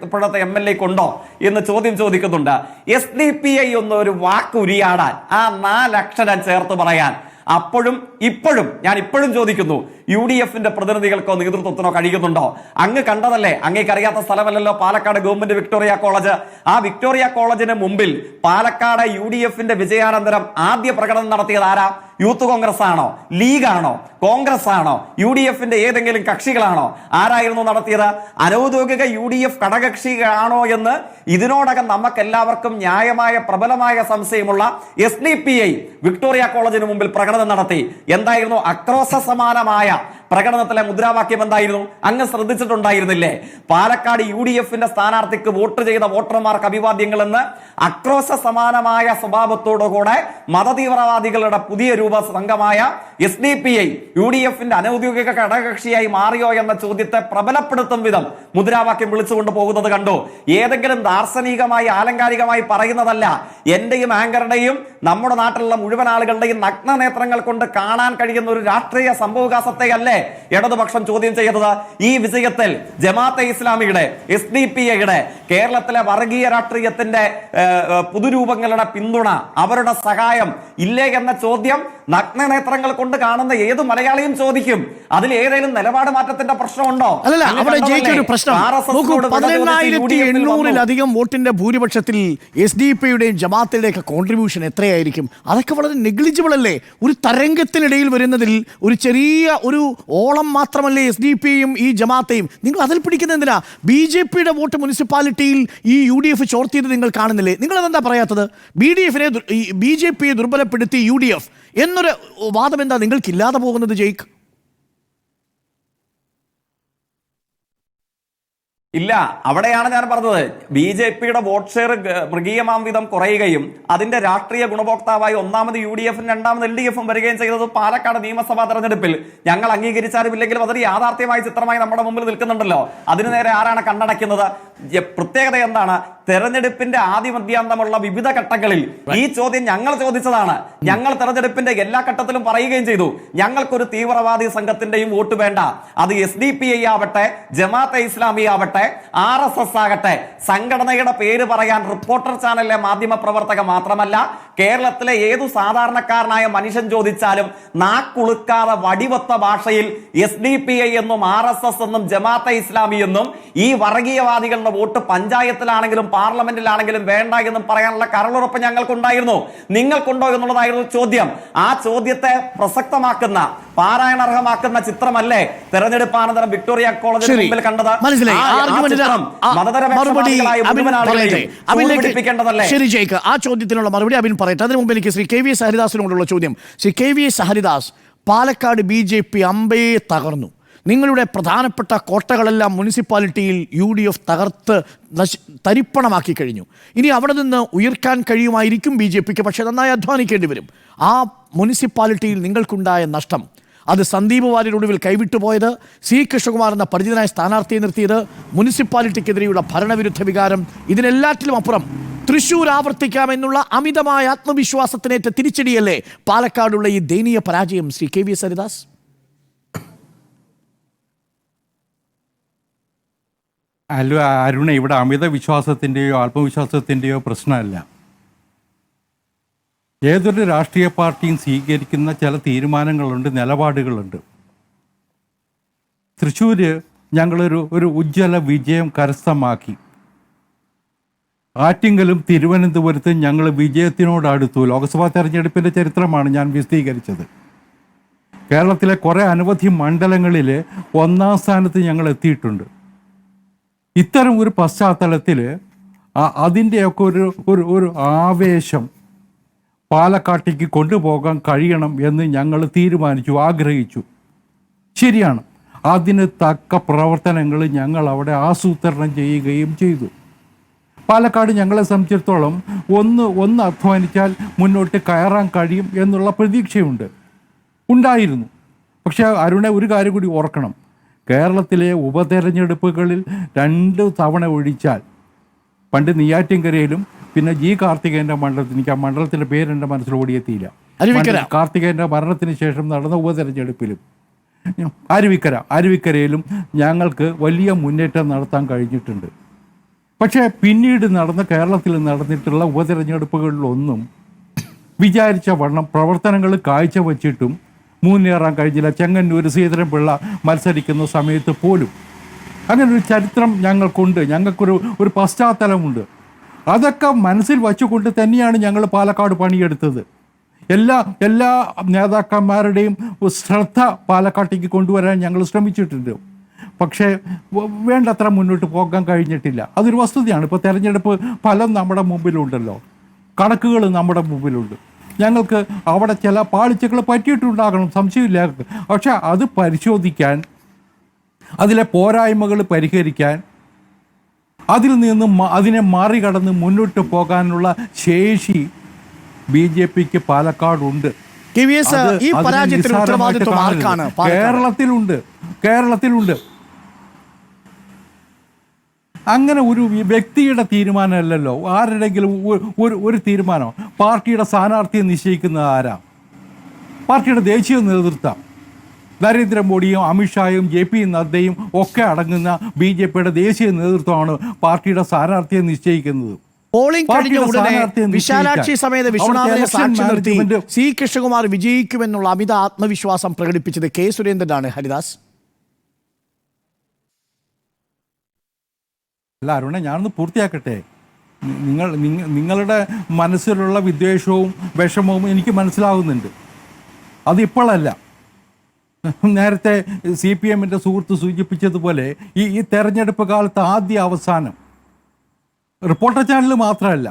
ഇപ്പോഴത്തെ MLAക്കുണ്ടോ എന്ന് ചോദ്യം ചോദിക്കുന്നുണ്ട്. SDPI ഒരു വാക്ക് ഉരിയാടാൻ, ആ 4 അക്ഷരം ചേർത്ത് പറയാൻ അപ്പോഴും ഇപ്പോഴും ഞാൻ ഇപ്പോഴും ചോദിക്കുന്നു, UDFന്റെ പ്രതിനിധികൾക്കോ നേതൃത്വത്തിനോ കഴിയുന്നുണ്ടോ? അങ്ങ് കണ്ടതല്ലേ, അങ്ങേക്ക് അറിയാത്ത സ്ഥലമല്ലല്ലോ പാലക്കാട് ഗവൺമെന്റ് വിക്ടോറിയ കോളേജ്. ആ വിക്ടോറിയ കോളേജിന് മുമ്പിൽ പാലക്കാട് UDFന്റെ വിജയാനന്തരം ആദ്യ പ്രകടനം നടത്തിയത് ആരാ? യൂത്ത് കോൺഗ്രസ് ആണോ, ലീഗാണോ, കോൺഗ്രസ് ആണോ, UDFന്റെ ഏതെങ്കിലും കക്ഷികളാണോ? ആരായിരുന്നു നടത്തിയത്? അനൗദ്യോഗിക UDF ഘടകകക്ഷിയാണോ എന്ന് ഇതിനോടകം നമുക്കെല്ലാവർക്കും ന്യായമായ പ്രബലമായ സംശയമുള്ള SDPI വിക്ടോറിയ കോളേജിന് മുമ്പിൽ പ്രകടനം നടത്തി. എന്തായിരുന്നു ആക്രോശ സമാനമായ പ്രകടനത്തിലെ മുദ്രാവാക്യം? എന്തായിരുന്നു? അങ്ങ് ശ്രദ്ധിച്ചിട്ടുണ്ടായിരുന്നില്ലേ? പാലക്കാട് UDFന്റെ സ്ഥാനാർത്ഥിക്ക് വോട്ട് ചെയ്ത വോട്ടർമാർക്ക് അഭിവാദ്യങ്ങൾ എന്ന് ആക്രോശ സമാനമായ സ്വഭാവത്തോടുകൂടെ മതതീവ്രവാദികളുടെ പുതിയ സംഘമായ SDPI UDFന്റെ അനൗദ്യോഗിക ഘടകകക്ഷിയായി മാറിയോ എന്ന ചോദ്യത്തെ പ്രബലപ്പെടുത്തും വിധം മുദ്രാവാക്യം വിളിച്ചുകൊണ്ട് പോകുന്നത് കണ്ടു. ഏതെങ്കിലും ദാർശനികമായി ആലങ്കാരികമായി പറയുന്നതല്ല. എന്റെയും ആങ്കറുടെയും നമ്മുടെ നാട്ടിലുള്ള മുഴുവൻ ആളുകളുടെയും നഗ്ന നേത്രങ്ങൾ കൊണ്ട് കാണാൻ കഴിയുന്ന ഒരു രാഷ്ട്രീയ സംഭവവികാസത്തെ അല്ലേ ഇടതുപക്ഷം ചോദ്യം ചെയ്തത്? ഈ വിജയത്തിൽ ജമാഅത്തെ ഇസ്ലാമിയുടെ, SDPIയുടെ, കേരളത്തിലെ വർഗീയ രാഷ്ട്രീയത്തിന്റെ പുതുരൂപങ്ങളുടെ പിന്തുണ, അവരുടെ സഹായം ഇല്ലേ എന്ന ചോദ്യം നഗ്നനേത്രങ്ങൾ കൊണ്ട് കാണുന്ന ഏത് മലയാളിയും ചോദിക്കും. അതിൽ ഏതെങ്കിലും നിലപാട് മാറ്റത്തിന്റെ പ്രശ്നമുണ്ടോ? അല്ല, അവിടെ ജയിക്കൊരു പ്രശ്നം. 18,800-ലധികം വോട്ടിന്റെ ഭൂരിപക്ഷത്തിൽ SDPIയുടെയും ജമാഅത്തിന്റെയും കോൺട്രിബ്യൂഷൻ എത്രയായിരിക്കും? അതൊക്കെ വളരെ നെഗ്ലിജിബിൾ അല്ലേ? ഒരു തരംഗത്തിനിടയിൽ വരുന്നതിൽ ഒരു ചെറിയ ഒരു ഓളം മാത്രമല്ലേ SDPIയും ഈ ജമാഅത്തെയും? നിങ്ങൾ അതിൽ പിടിക്കുന്ന എന്തിനാ? BJPയുടെ വോട്ട് മുനിസിപ്പാലിറ്റിയിൽ ഈ UDF ചോർത്തിയത് നിങ്ങൾ കാണുന്നില്ലേ? നിങ്ങൾ അതെന്താ പറയാത്തത്? BJPയെ ദുർബലപ്പെടുത്തി UDF എന്നൊരു വാദം എന്താ നിങ്ങൾക്കില്ലാതെ പോകുന്നത് ജയിക്ക്? ഇല്ല, അവിടെയാണ് ഞാൻ പറഞ്ഞത്. BJPയുടെ വോട്ട് ഷെയർ മൃഗീയമാം വിധം കുറയുകയും അതിന്റെ രാഷ്ട്രീയ ഗുണഭോക്താവായി ഒന്നാമത് UDFും രണ്ടാമത് LDFും വരികയും ചെയ്തത് പാലക്കാട് നിയമസഭാ തെരഞ്ഞെടുപ്പിൽ. ഞങ്ങൾ അംഗീകരിച്ചാലും ഇല്ലെങ്കിലും അതൊരു യാഥാർത്ഥ്യമായ ചിത്രമായി നമ്മുടെ മുമ്പിൽ നിൽക്കുന്നുണ്ടല്ലോ. അതിനു നേരെ ആരാണ് കണ്ണടയ്ക്കുന്നത്? പ്രത്യേകത എന്താണ്? തെരഞ്ഞെടുപ്പിന്റെ ആദ്യമധ്യാന്തമുള്ള വിവിധ ഘട്ടങ്ങളിൽ ഈ ചോദ്യം ഞങ്ങൾ ചോദിച്ചതാണ്. ഞങ്ങൾ തെരഞ്ഞെടുപ്പിന്റെ എല്ലാ ഘട്ടത്തിലും പറയുകയും ചെയ്തു, ഞങ്ങൾക്കൊരു തീവ്രവാദി സംഘത്തിന്റെയും വോട്ട് വേണ്ട. അത് SDPI ആവട്ടെ, ജമാഅത്തെ ഇസ്ലാമി ആവട്ടെ, RSS ആകട്ടെ, സംഘടനയുടെ പേര് പറയാൻ റിപ്പോർട്ടർ ചാനലിലെ മാധ്യമ പ്രവർത്തക മാത്രമല്ല, കേരളത്തിലെ ഏതു സാധാരണക്കാരനായ മനുഷ്യൻ ചോദിച്ചാലും നാക്കുളുക്കാതെ വടിവത്ത ഭാഷയിൽ SDPI എന്നും RSS എന്നും ജമാഅത്തെ ഇസ്ലാമി എന്നും ഈ വർഗീയവാദികളുടെ വോട്ട് പഞ്ചായത്തിലാണെങ്കിലും പാർലമെന്റിലാണെങ്കിലും വേണ്ട എന്നും പറയാനുള്ള കരളുറപ്പ് ഞങ്ങൾക്കുണ്ടായിരുന്നു. നിങ്ങൾക്കുണ്ടോ എന്നുള്ളതായിരുന്നു ചോദ്യം. ആ ചോദ്യത്തെ പ്രസക്തമാക്കുന്ന, പാരായണർഹമാക്കുന്ന ചിത്രമല്ലേ തെരഞ്ഞെടുപ്പാനന്തരം വിക്ടോറിയ കോളേജിന് മുമ്പിൽ കണ്ടത്? ശരി ജയിക്ക്, ആ ചോദ്യത്തിനുള്ള മറുപടി അബിൻ പറയട്ടെ. അതിനു മുമ്പ് എനിക്ക് ശ്രീ KVS ഹരിദാസിനോടുള്ള ചോദ്യം. ശ്രീ KVS ഹരിദാസ്, പാലക്കാട് BJP അമ്പേ തകർന്നു. നിങ്ങളുടെ പ്രധാനപ്പെട്ട കോട്ടകളെല്ലാം മുനിസിപ്പാലിറ്റിയിൽ UDF തകർത്ത് തരിപ്പണമാക്കി കഴിഞ്ഞു. ഇനി അവിടെ നിന്ന് ഉയർക്കാൻ കഴിയുമായിരിക്കും BJPക്ക്, പക്ഷെ നന്നായി അധ്വാനിക്കേണ്ടി വരും. ആ മുനിസിപ്പാലിറ്റിയിൽ നിങ്ങൾക്കുണ്ടായ നഷ്ടം, അത് സന്ദീപ് വാര്യരുടെ ഒടുവിൽ കൈവിട്ടുപോയത്, C കൃഷ്ണകുമാർ എന്ന പരിചിതനായ സ്ഥാനാർത്ഥിയെ നിർത്തിയത്, മുനിസിപ്പാലിറ്റിക്കെതിരെയുള്ള ഭരണവിരുദ്ധ വികാരം, ഇതിനെല്ലാറ്റിലും അപ്പുറം തൃശ്ശൂർ ആവർത്തിക്കാമെന്നുള്ള അമിതമായ ആത്മവിശ്വാസത്തിനേറ്റ തിരിച്ചടിയല്ലേ പാലക്കാടുള്ള ഈ ദയനീയ പരാജയം? ശ്രീ KVS ഹരിദാസ്. അല്ല അരുണ, ഇവിടെ അമിത വിശ്വാസത്തിൻ്റെയോ ആത്മവിശ്വാസത്തിൻ്റെയോ പ്രശ്നമല്ല. ഏതൊരു രാഷ്ട്രീയ പാർട്ടിയും സ്വീകരിക്കുന്ന ചില തീരുമാനങ്ങളുണ്ട്, നിലപാടുകളുണ്ട്. തൃശ്ശൂർ ഒരു ഉജ്ജ്വല വിജയം കരസ്ഥമാക്കി. ആറ്റിങ്കലും തിരുവനന്തപുരത്തും ഞങ്ങൾ വിജയത്തിനോട് അടുത്തു. ലോക്സഭാ തെരഞ്ഞെടുപ്പിൻ്റെ ചരിത്രമാണ് ഞാൻ വിശദീകരിച്ചത്. കേരളത്തിലെ കുറേ അനവധി മണ്ഡലങ്ങളിൽ 1-ാം സ്ഥാനത്ത് ഞങ്ങൾ എത്തിയിട്ടുണ്ട്. ഇത്തരം ഒരു പശ്ചാത്തലത്തിൽ അതിൻ്റെയൊക്കെ ഒരു ആവേശം പാലക്കാട്ടേക്ക് കൊണ്ടുപോകാൻ കഴിയണം എന്ന് ഞങ്ങൾ തീരുമാനിച്ചു, ആഗ്രഹിച്ചു. ശരിയാണ്, അതിന് തക്ക പ്രവർത്തനങ്ങൾ ഞങ്ങൾ അവിടെ ആസൂത്രണം ചെയ്യുകയും ചെയ്തു. പാലക്കാട് ഞങ്ങളെ സംബന്ധിച്ചിടത്തോളം ഒന്ന് അധ്വാനിച്ചാൽ മുന്നോട്ട് കയറാൻ കഴിയും എന്നുള്ള പ്രതീക്ഷയുണ്ട്, ഉണ്ടായിരുന്നു. പക്ഷേ അരുണെ, ഒരു കാര്യം കൂടി ഓർക്കണം. കേരളത്തിലെ ഉപതെരഞ്ഞെടുപ്പുകളിൽ 2 തവണ ഒഴിച്ചാൽ, പണ്ട് നെയ്യാറ്റിൻകരയിലും പിന്നെ ജി കാർത്തികേയൻ്റെ മണ്ഡലത്തിൽ, എനിക്ക് ആ മണ്ഡലത്തിൻ്റെ പേര് എൻ്റെ മനസ്സിൽ ഓടിയെത്തിയില്ല, കാർത്തികേയൻ്റെ മരണത്തിന് ശേഷം നടന്ന ഉപതെരഞ്ഞെടുപ്പിലും അരുവിക്കരയിലും ഞങ്ങൾക്ക് വലിയ മുന്നേറ്റം നടത്താൻ കഴിഞ്ഞിട്ടുണ്ട്. പക്ഷേ പിന്നീട് കേരളത്തിൽ നടന്നിട്ടുള്ള ഉപതെരഞ്ഞെടുപ്പുകളിലൊന്നും വിചാരിച്ച വണ്ണം പ്രവർത്തനങ്ങൾ കാഴ്ചവെച്ചിട്ടും മുന്നേറാൻ കഴിഞ്ഞില്ല. ചെങ്ങന്നൂർ ശ്രീധരൻപിള്ള മത്സരിക്കുന്ന സമയത്ത് പോലും അങ്ങനെ ഒരു ചരിത്രം ഞങ്ങൾക്കുണ്ട്, ഞങ്ങൾക്കൊരു പശ്ചാത്തലമുണ്ട്. അതൊക്കെ മനസ്സിൽ വച്ചുകൊണ്ട് തന്നെയാണ് ഞങ്ങൾ പാലക്കാട് പണിയെടുത്തത്. എല്ലാ നേതാക്കന്മാരുടെയും ശ്രദ്ധ പാലക്കാട്ടേക്ക് കൊണ്ടുവരാൻ ഞങ്ങൾ ശ്രമിച്ചിട്ടുണ്ട്. പക്ഷേ വേണ്ടത്ര മുന്നോട്ട് പോകാൻ കഴിഞ്ഞിട്ടില്ല. അതൊരു വസ്തുതയാണ്. ഇപ്പോൾ തെരഞ്ഞെടുപ്പ് ഫലം നമ്മുടെ മുമ്പിലുണ്ടല്ലോ, കണക്കുകൾ നമ്മുടെ മുമ്പിലുണ്ട്. ഞങ്ങൾക്ക് അവിടെ ചില പാളിച്ചകൾ പറ്റിയിട്ടുണ്ടാകണം, സംശയമില്ല. പക്ഷെ അത് പരിശോധിക്കാൻ, അതിലെ പോരായ്മകൾ പരിഹരിക്കാൻ, അതിനെ മറികടന്ന് മുന്നോട്ട് പോകാനുള്ള ശേഷി BJPക്ക് പാലക്കാടുണ്ട്. കേരളത്തിലുണ്ട്. അങ്ങനെ ഒരു വ്യക്തിയുടെ തീരുമാനമല്ലല്ലോ, ആരുടെങ്കിലും ഒരു തീരുമാനം. പാർട്ടിയുടെ സ്ഥാനാർത്ഥിയെ നിശ്ചയിക്കുന്നത് ആരാ? പാർട്ടിയുടെ ദേശീയ നേതൃത്വം. നരേന്ദ്രമോദിയും അമിത്ഷായും JP നദ്ദയും ഒക്കെ അടങ്ങുന്ന BJPയുടെ ദേശീയ നേതൃത്വമാണ് പാർട്ടിയുടെ സ്ഥാനാർത്ഥിയെ നിശ്ചയിക്കുന്നത്. പോളിംഗ് കഴിഞ്ഞ ഉടനെ വിശാലാക്ഷി സമേത വിശ്വനാഥനെ സാക്ഷി നിർത്തി C. കൃഷ്ണകുമാർ വിജയിക്കുമെന്നുള്ള അമിത ആത്മവിശ്വാസം പ്രകടിപ്പിച്ചത് K. സുരേന്ദ്രനാണ്. ഹരിദാസ്, അല്ല അരുണെ, ഞാനൊന്ന് പൂർത്തിയാക്കട്ടെ. നിങ്ങളുടെ മനസ്സിലുള്ള വിദ്വേഷവും വിഷമവും എനിക്ക് മനസ്സിലാവുന്നുണ്ട്. അതിപ്പോഴല്ല. നേരത്തെ CPMൻ്റെ സുഹൃത്ത് സൂചിപ്പിച്ചതുപോലെ ഈ തെരഞ്ഞെടുപ്പ് കാലത്ത് ആദ്യ അവസാനം റിപ്പോർട്ടർ ചാനൽ മാത്രമല്ല,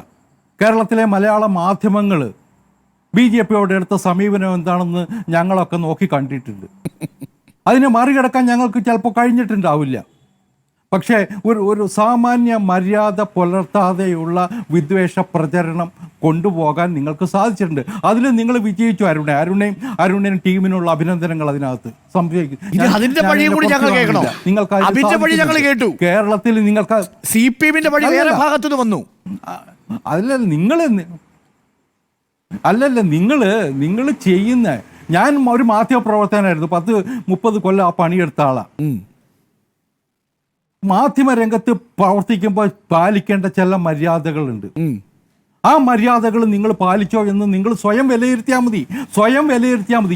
കേരളത്തിലെ മലയാള മാധ്യമങ്ങൾ BJPയോട് എടുത്ത സമീപനം എന്താണെന്ന് ഞങ്ങളൊക്കെ നോക്കി കണ്ടിട്ടുണ്ട്. അതിനെ മറികടക്കാൻ ഞങ്ങൾക്ക് ചിലപ്പോൾ കഴിഞ്ഞിട്ടുണ്ടാവില്ല. പക്ഷേ ഒരു സാമാന്യ മര്യാദ പുലർത്താതെയുള്ള വിദ്വേഷ പ്രചരണം കൊണ്ടുപോകാൻ നിങ്ങൾക്ക് സാധിച്ചിട്ടുണ്ട്. അതിൽ നിങ്ങൾ വിജയിച്ചു. അരുണയും ടീമിനുള്ള അഭിനന്ദനങ്ങൾ അതിനകത്ത്. കേരളത്തിൽ നിങ്ങൾക്ക് CPMന്റെ വഴി വേറെ ഭാഗത്തുനിന്ന് വന്നു. അല്ലല്ല നിങ്ങൾ ചെയ്യുന്ന, ഞാൻ ഒരു മാധ്യമപ്രവർത്തകനായിരുന്നു, 10-30 കൊല്ലം ആ പണിയെടുത്ത ആളാണ്. മാധ്യമരംഗത്ത് പ്രവർത്തിക്കുമ്പോൾ പാലിക്കേണ്ട ചില മര്യാദകളുണ്ട്. ആ മര്യാദകൾ നിങ്ങൾ പാലിച്ചോ എന്ന് നിങ്ങൾ സ്വയം വിലയിരുത്തിയാൽ മതി.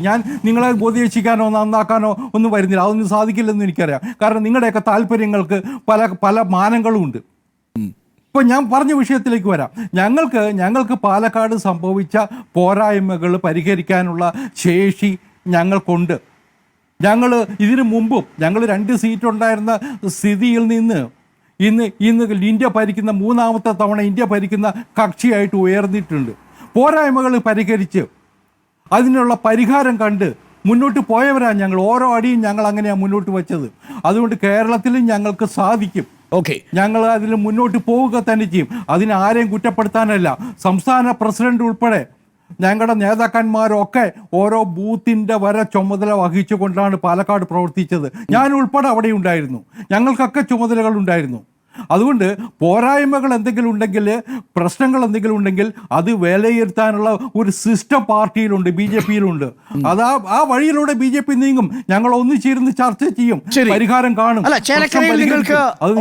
ഞാൻ നിങ്ങളെ ഉപദേശിക്കാനോ നന്നാക്കാനോ ഒന്നും വരുന്നില്ല. അതൊന്നും സാധിക്കില്ലെന്ന് എനിക്കറിയാം. കാരണം നിങ്ങളുടെയൊക്കെ താല്പര്യങ്ങൾക്ക് പല മാനങ്ങളും ഉണ്ട്. ഇപ്പോൾ ഞാൻ പറഞ്ഞ വിഷയത്തിലേക്ക് വരാം. ഞങ്ങൾക്ക് പാലക്കാട് സംഭവിച്ച പോരായ്മകൾ പരിഹരിക്കാനുള്ള ശേഷി ഞങ്ങൾക്കുണ്ട്. ഇതിനു മുമ്പും 2 സീറ്റ് ഉണ്ടായിരുന്ന സ്ഥിതിയിൽ നിന്ന് ഇന്ന് ഇന്ത്യ ഭരിക്കുന്ന 3-ാമത്തെ തവണ ഇന്ത്യ ഭരിക്കുന്ന കക്ഷിയായിട്ട് ഉയർന്നിട്ടുണ്ട്. പോരായ്മകൾ പരിഹരിച്ച് അതിനുള്ള പരിഹാരം കണ്ട് മുന്നോട്ട് പോയവരാണ് ഞങ്ങൾ. ഓരോ അടിയും ഞങ്ങൾ അങ്ങനെയാണ് മുന്നോട്ട് വെച്ചത്. അതുകൊണ്ട് കേരളത്തിലും ഞങ്ങൾക്ക് സാധിക്കും. ഞങ്ങൾ അതിൽ മുന്നോട്ട് പോവുക തന്നെ ചെയ്യും. അതിനെ ആരെയും കുറ്റപ്പെടുത്താനല്ല. സംസ്ഥാന പ്രസിഡന്റ് ഉൾപ്പെടെ ഞങ്ങളുടെ നേതാക്കന്മാരൊക്കെ ഓരോ ബൂത്തിൻ്റെ വരെ ചുമതല വഹിച്ചുകൊണ്ടാണ് പാലക്കാട് പ്രവർത്തിച്ചത്. ഞാൻ ഉൾപ്പെടെ അവിടെ ഉണ്ടായിരുന്നു. ഞങ്ങൾക്കൊക്കെ ചുമതലകൾ ഉണ്ടായിരുന്നു. അതുകൊണ്ട് പോരായ്മകൾ എന്തെങ്കിലും ഉണ്ടെങ്കിൽ, പ്രശ്നങ്ങൾ എന്തെങ്കിലും ഉണ്ടെങ്കിൽ അത് വിലയിരുത്താനുള്ള ഒരു സിസ്റ്റം പാർട്ടിയിലുണ്ട്, BJP-യിലുണ്ട്. അത് ആ വഴിയിലൂടെ BJP നീങ്ങും. ഞങ്ങൾ ഒന്നിച്ചിരുന്ന് ചർച്ച ചെയ്യും, പരിഹാരം കാണും. അത്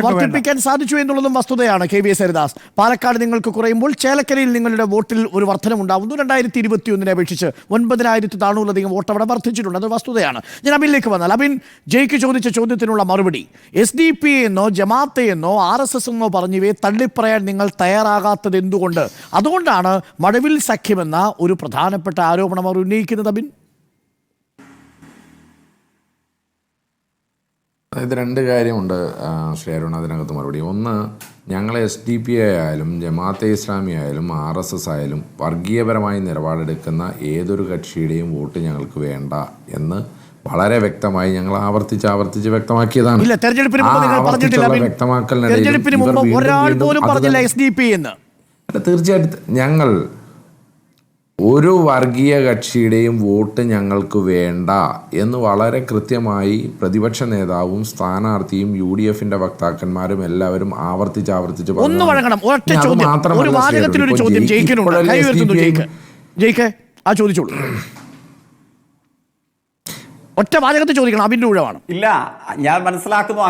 വർദ്ധിപ്പിക്കാൻ സാധിച്ചു എന്നുള്ളതും വസ്തുതയാണ്. KVS ഹരിദാസ്, പാലക്കാട് നിങ്ങൾക്ക് കുറയുമ്പോൾ ചേലക്കരയിൽ നിങ്ങളുടെ വോട്ടിൽ ഒരു വർധനമുണ്ടാവുന്നു. 2021 അപേക്ഷിച്ച് 9,000 താണൂലധികം വോട്ട് അവിടെ വർദ്ധിച്ചിട്ടുണ്ട്. അത് വസ്തുതയാണ്. ഞാൻ അബിനിലേക്ക് വന്നാൽ, അബിൻ, ജയ്ക്ക് ചോദിച്ച ചോദ്യത്തിനുള്ള മറുപടി, SDP എന്നോ ജമാഅത്തെ എന്നോ RSS എന്നോ പറഞ്ഞവയെ തള്ളിപ്പറയാൻ നിങ്ങൾ തയ്യാറാകാത്തത് എന്തുകൊണ്ട്? അതുകൊണ്ടാണ് മഴവിൽ സഖ്യമെന്ന ഒരു പ്രധാനപ്പെട്ട ആരോപണം അവർ ഉന്നയിക്കുന്നത്. അബിൻ, അതായത് രണ്ട് കാര്യമുണ്ട് ശ്രീ അരുൺ അതിനകത്ത് മറുപടി. ഒന്ന്, ഞങ്ങൾ SDP ആയാലും ജമാഅത്തെ ഇസ്ലാമി ആയാലും RSS ആയാലും വർഗീയപരമായി നിലപാടെടുക്കുന്ന ഏതൊരു കക്ഷിയുടെയും വോട്ട് ഞങ്ങൾക്ക് വേണ്ട എന്ന് വളരെ വ്യക്തമായി ഞങ്ങൾ ആവർത്തിച്ച് വ്യക്തമാക്കിയതാണ്. തീർച്ചയായിട്ടും ഞങ്ങൾ ഒരു വർഗീയ കക്ഷിയുടെയും വോട്ട് ഞങ്ങൾക്ക് വേണ്ട എന്ന് വളരെ കൃത്യമായി പ്രതിപക്ഷ നേതാവും സ്ഥാനാർത്ഥിയും UDF-ന്റെ വക്താക്കന്മാരും എല്ലാവരും ആവർത്തിച്ച് ഒറ്റ വാചകത്തിൽ ചോദിക്കണം. അബിന്റെ ഊഴമാണ്. ഇല്ല, ഞാൻ മനസ്സിലാക്കുന്നു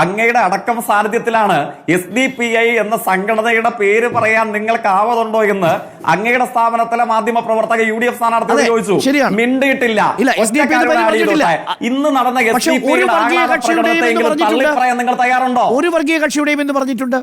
അങ്ങയുടെ അടക്കം സാന്നിധ്യത്തിലാണ് SDPI എന്ന സംഘടനയുടെ പേര് പറയാൻ നിങ്ങൾക്ക് ആവതുണ്ടോ എന്ന് അങ്ങയുടെ സ്ഥാപനത്തിലെ മാധ്യമ പ്രവർത്തക UDF സ്ഥാനാർത്ഥിയോട് ചോദിച്ചു. മിണ്ടിയിട്ടില്ല. ഇന്ന് നടന്ന തള്ളിപ്പറയാൻ നിങ്ങൾ തയ്യാറുണ്ടോ? ഒരു വർഗീയ കക്ഷിയുടെയും എന്ന് പറഞ്ഞിട്ടുണ്ട്.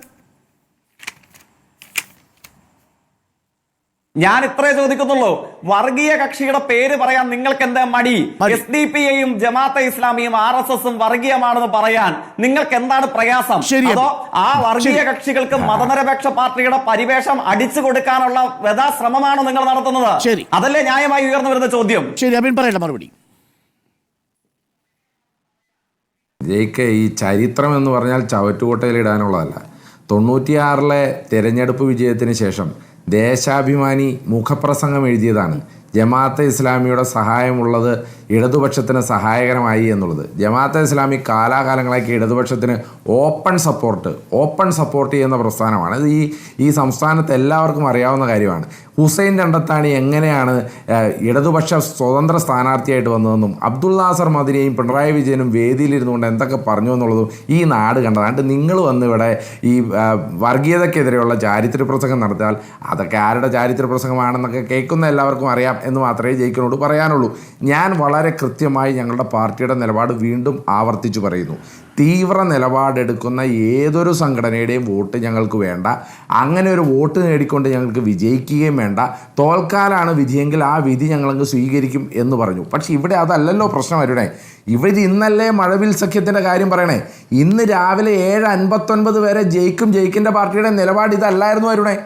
ഞാൻ ഇത്രേ ചോദിക്കുന്നുള്ളൂ. വർഗീയ കക്ഷിയുടെ പേര് പറയാൻ നിങ്ങൾക്ക് എന്താ മടി? SDP-യും ജമാഅത്തെ ഇസ്ലാമിയും RSS-ഉം വർഗീയമാണെന്ന് പറയാൻ നിങ്ങൾക്ക് എന്താണ് പ്രയാസം? അതോ ആ വർഗീയ കക്ഷികൾക്ക് മതനിരപേക്ഷ പാർട്ടിയുടെ പരിവേഷം അടിച്ചു കൊടുക്കാനുള്ള ശ്രമമാണോ നിങ്ങൾ നടത്തുന്നത്? അതല്ലേ ന്യായമായി ഉയർന്നു വരുന്ന ചോദ്യം? ശരി, അബിൻ പറയട്ടെ മറുപടി. ജയിക്ക്, ഈ ചരിത്രം എന്ന് പറഞ്ഞാൽ ചവറ്റുകൊട്ടയിലിടാനുള്ളതല്ല. 96-ലെ തെരഞ്ഞെടുപ്പ് വിജയത്തിന് ശേഷം ദേശാഭിമാനി മുഖപ്രസംഗം എഴുതിയതാണ് ജമാഅത്തെ ഇസ്ലാമിയുടെ സഹായമുള്ളത് ഇടതുപക്ഷത്തിന് സഹായകരമായി എന്നുള്ളത്. ജമാഅത്തെ ഇസ്ലാമി കാലാകാലങ്ങളാക്കി ഇടതുപക്ഷത്തിന് ഓപ്പൺ സപ്പോർട്ട് ചെയ്യുന്ന പ്രസ്ഥാനമാണ്. ഇത് ഈ സംസ്ഥാനത്ത് എല്ലാവർക്കും അറിയാവുന്ന കാര്യമാണ്. ഹുസൈൻ രണ്ടത്താണി എങ്ങനെയാണ് ഇടതുപക്ഷ സ്വതന്ത്ര സ്ഥാനാർത്ഥിയായിട്ട് വന്നതെന്നും അബ്ദുൾ നാസർ മദനിയെയും പിണറായി വിജയനും വേദിയിലിരുന്നുകൊണ്ട് എന്തൊക്കെ പറഞ്ഞു എന്നുള്ളതും ഈ നാട് കണ്ടതാണ്. നിങ്ങൾ വന്ന് ഇവിടെ ഈ വർഗീയതയ്ക്കെതിരെയുള്ള ചാരിത്ര പ്രസംഗം നടത്തിയാൽ അതൊക്കെ ആരുടെ ചാരിത്ര പ്രസംഗമാണെന്നൊക്കെ കേൾക്കുന്ന എല്ലാവർക്കും അറിയാം എന്ന് മാത്രമേ ജയിക്കിനോട് പറയാനുള്ളൂ. ഞാൻ വളരെ കൃത്യമായി ഞങ്ങളുടെ പാർട്ടിയുടെ നിലപാട് വീണ്ടും ആവർത്തിച്ചു പറയുന്നു. തീവ്ര നിലപാടെടുക്കുന്ന ഏതൊരു സംഘടനയുടെയും വോട്ട് ഞങ്ങൾക്ക് വേണ്ട. അങ്ങനെ ഒരു വോട്ട് നേടിക്കൊണ്ട് ഞങ്ങൾക്ക് വിജയിക്കുകയും വേണ്ട. തോൽക്കാലാണ് വിധിയെങ്കിൽ ആ വിധി ഞങ്ങളങ്ങ് സ്വീകരിക്കും എന്ന് പറഞ്ഞു. പക്ഷെ ഇവിടെ അതല്ലല്ലോ പ്രശ്നം വരുന്നേ. ഇവിടെ ഇന്നല്ലേ മഴവിൽ സഖ്യത്തിൻ്റെ കാര്യം പറയണേ. ഇന്ന് രാവിലെ 7:59 വരെ ജയിക്കിൻ്റെ പാർട്ടിയുടെ നിലപാട് ഇതല്ലായിരുന്നു വരുന്നേ.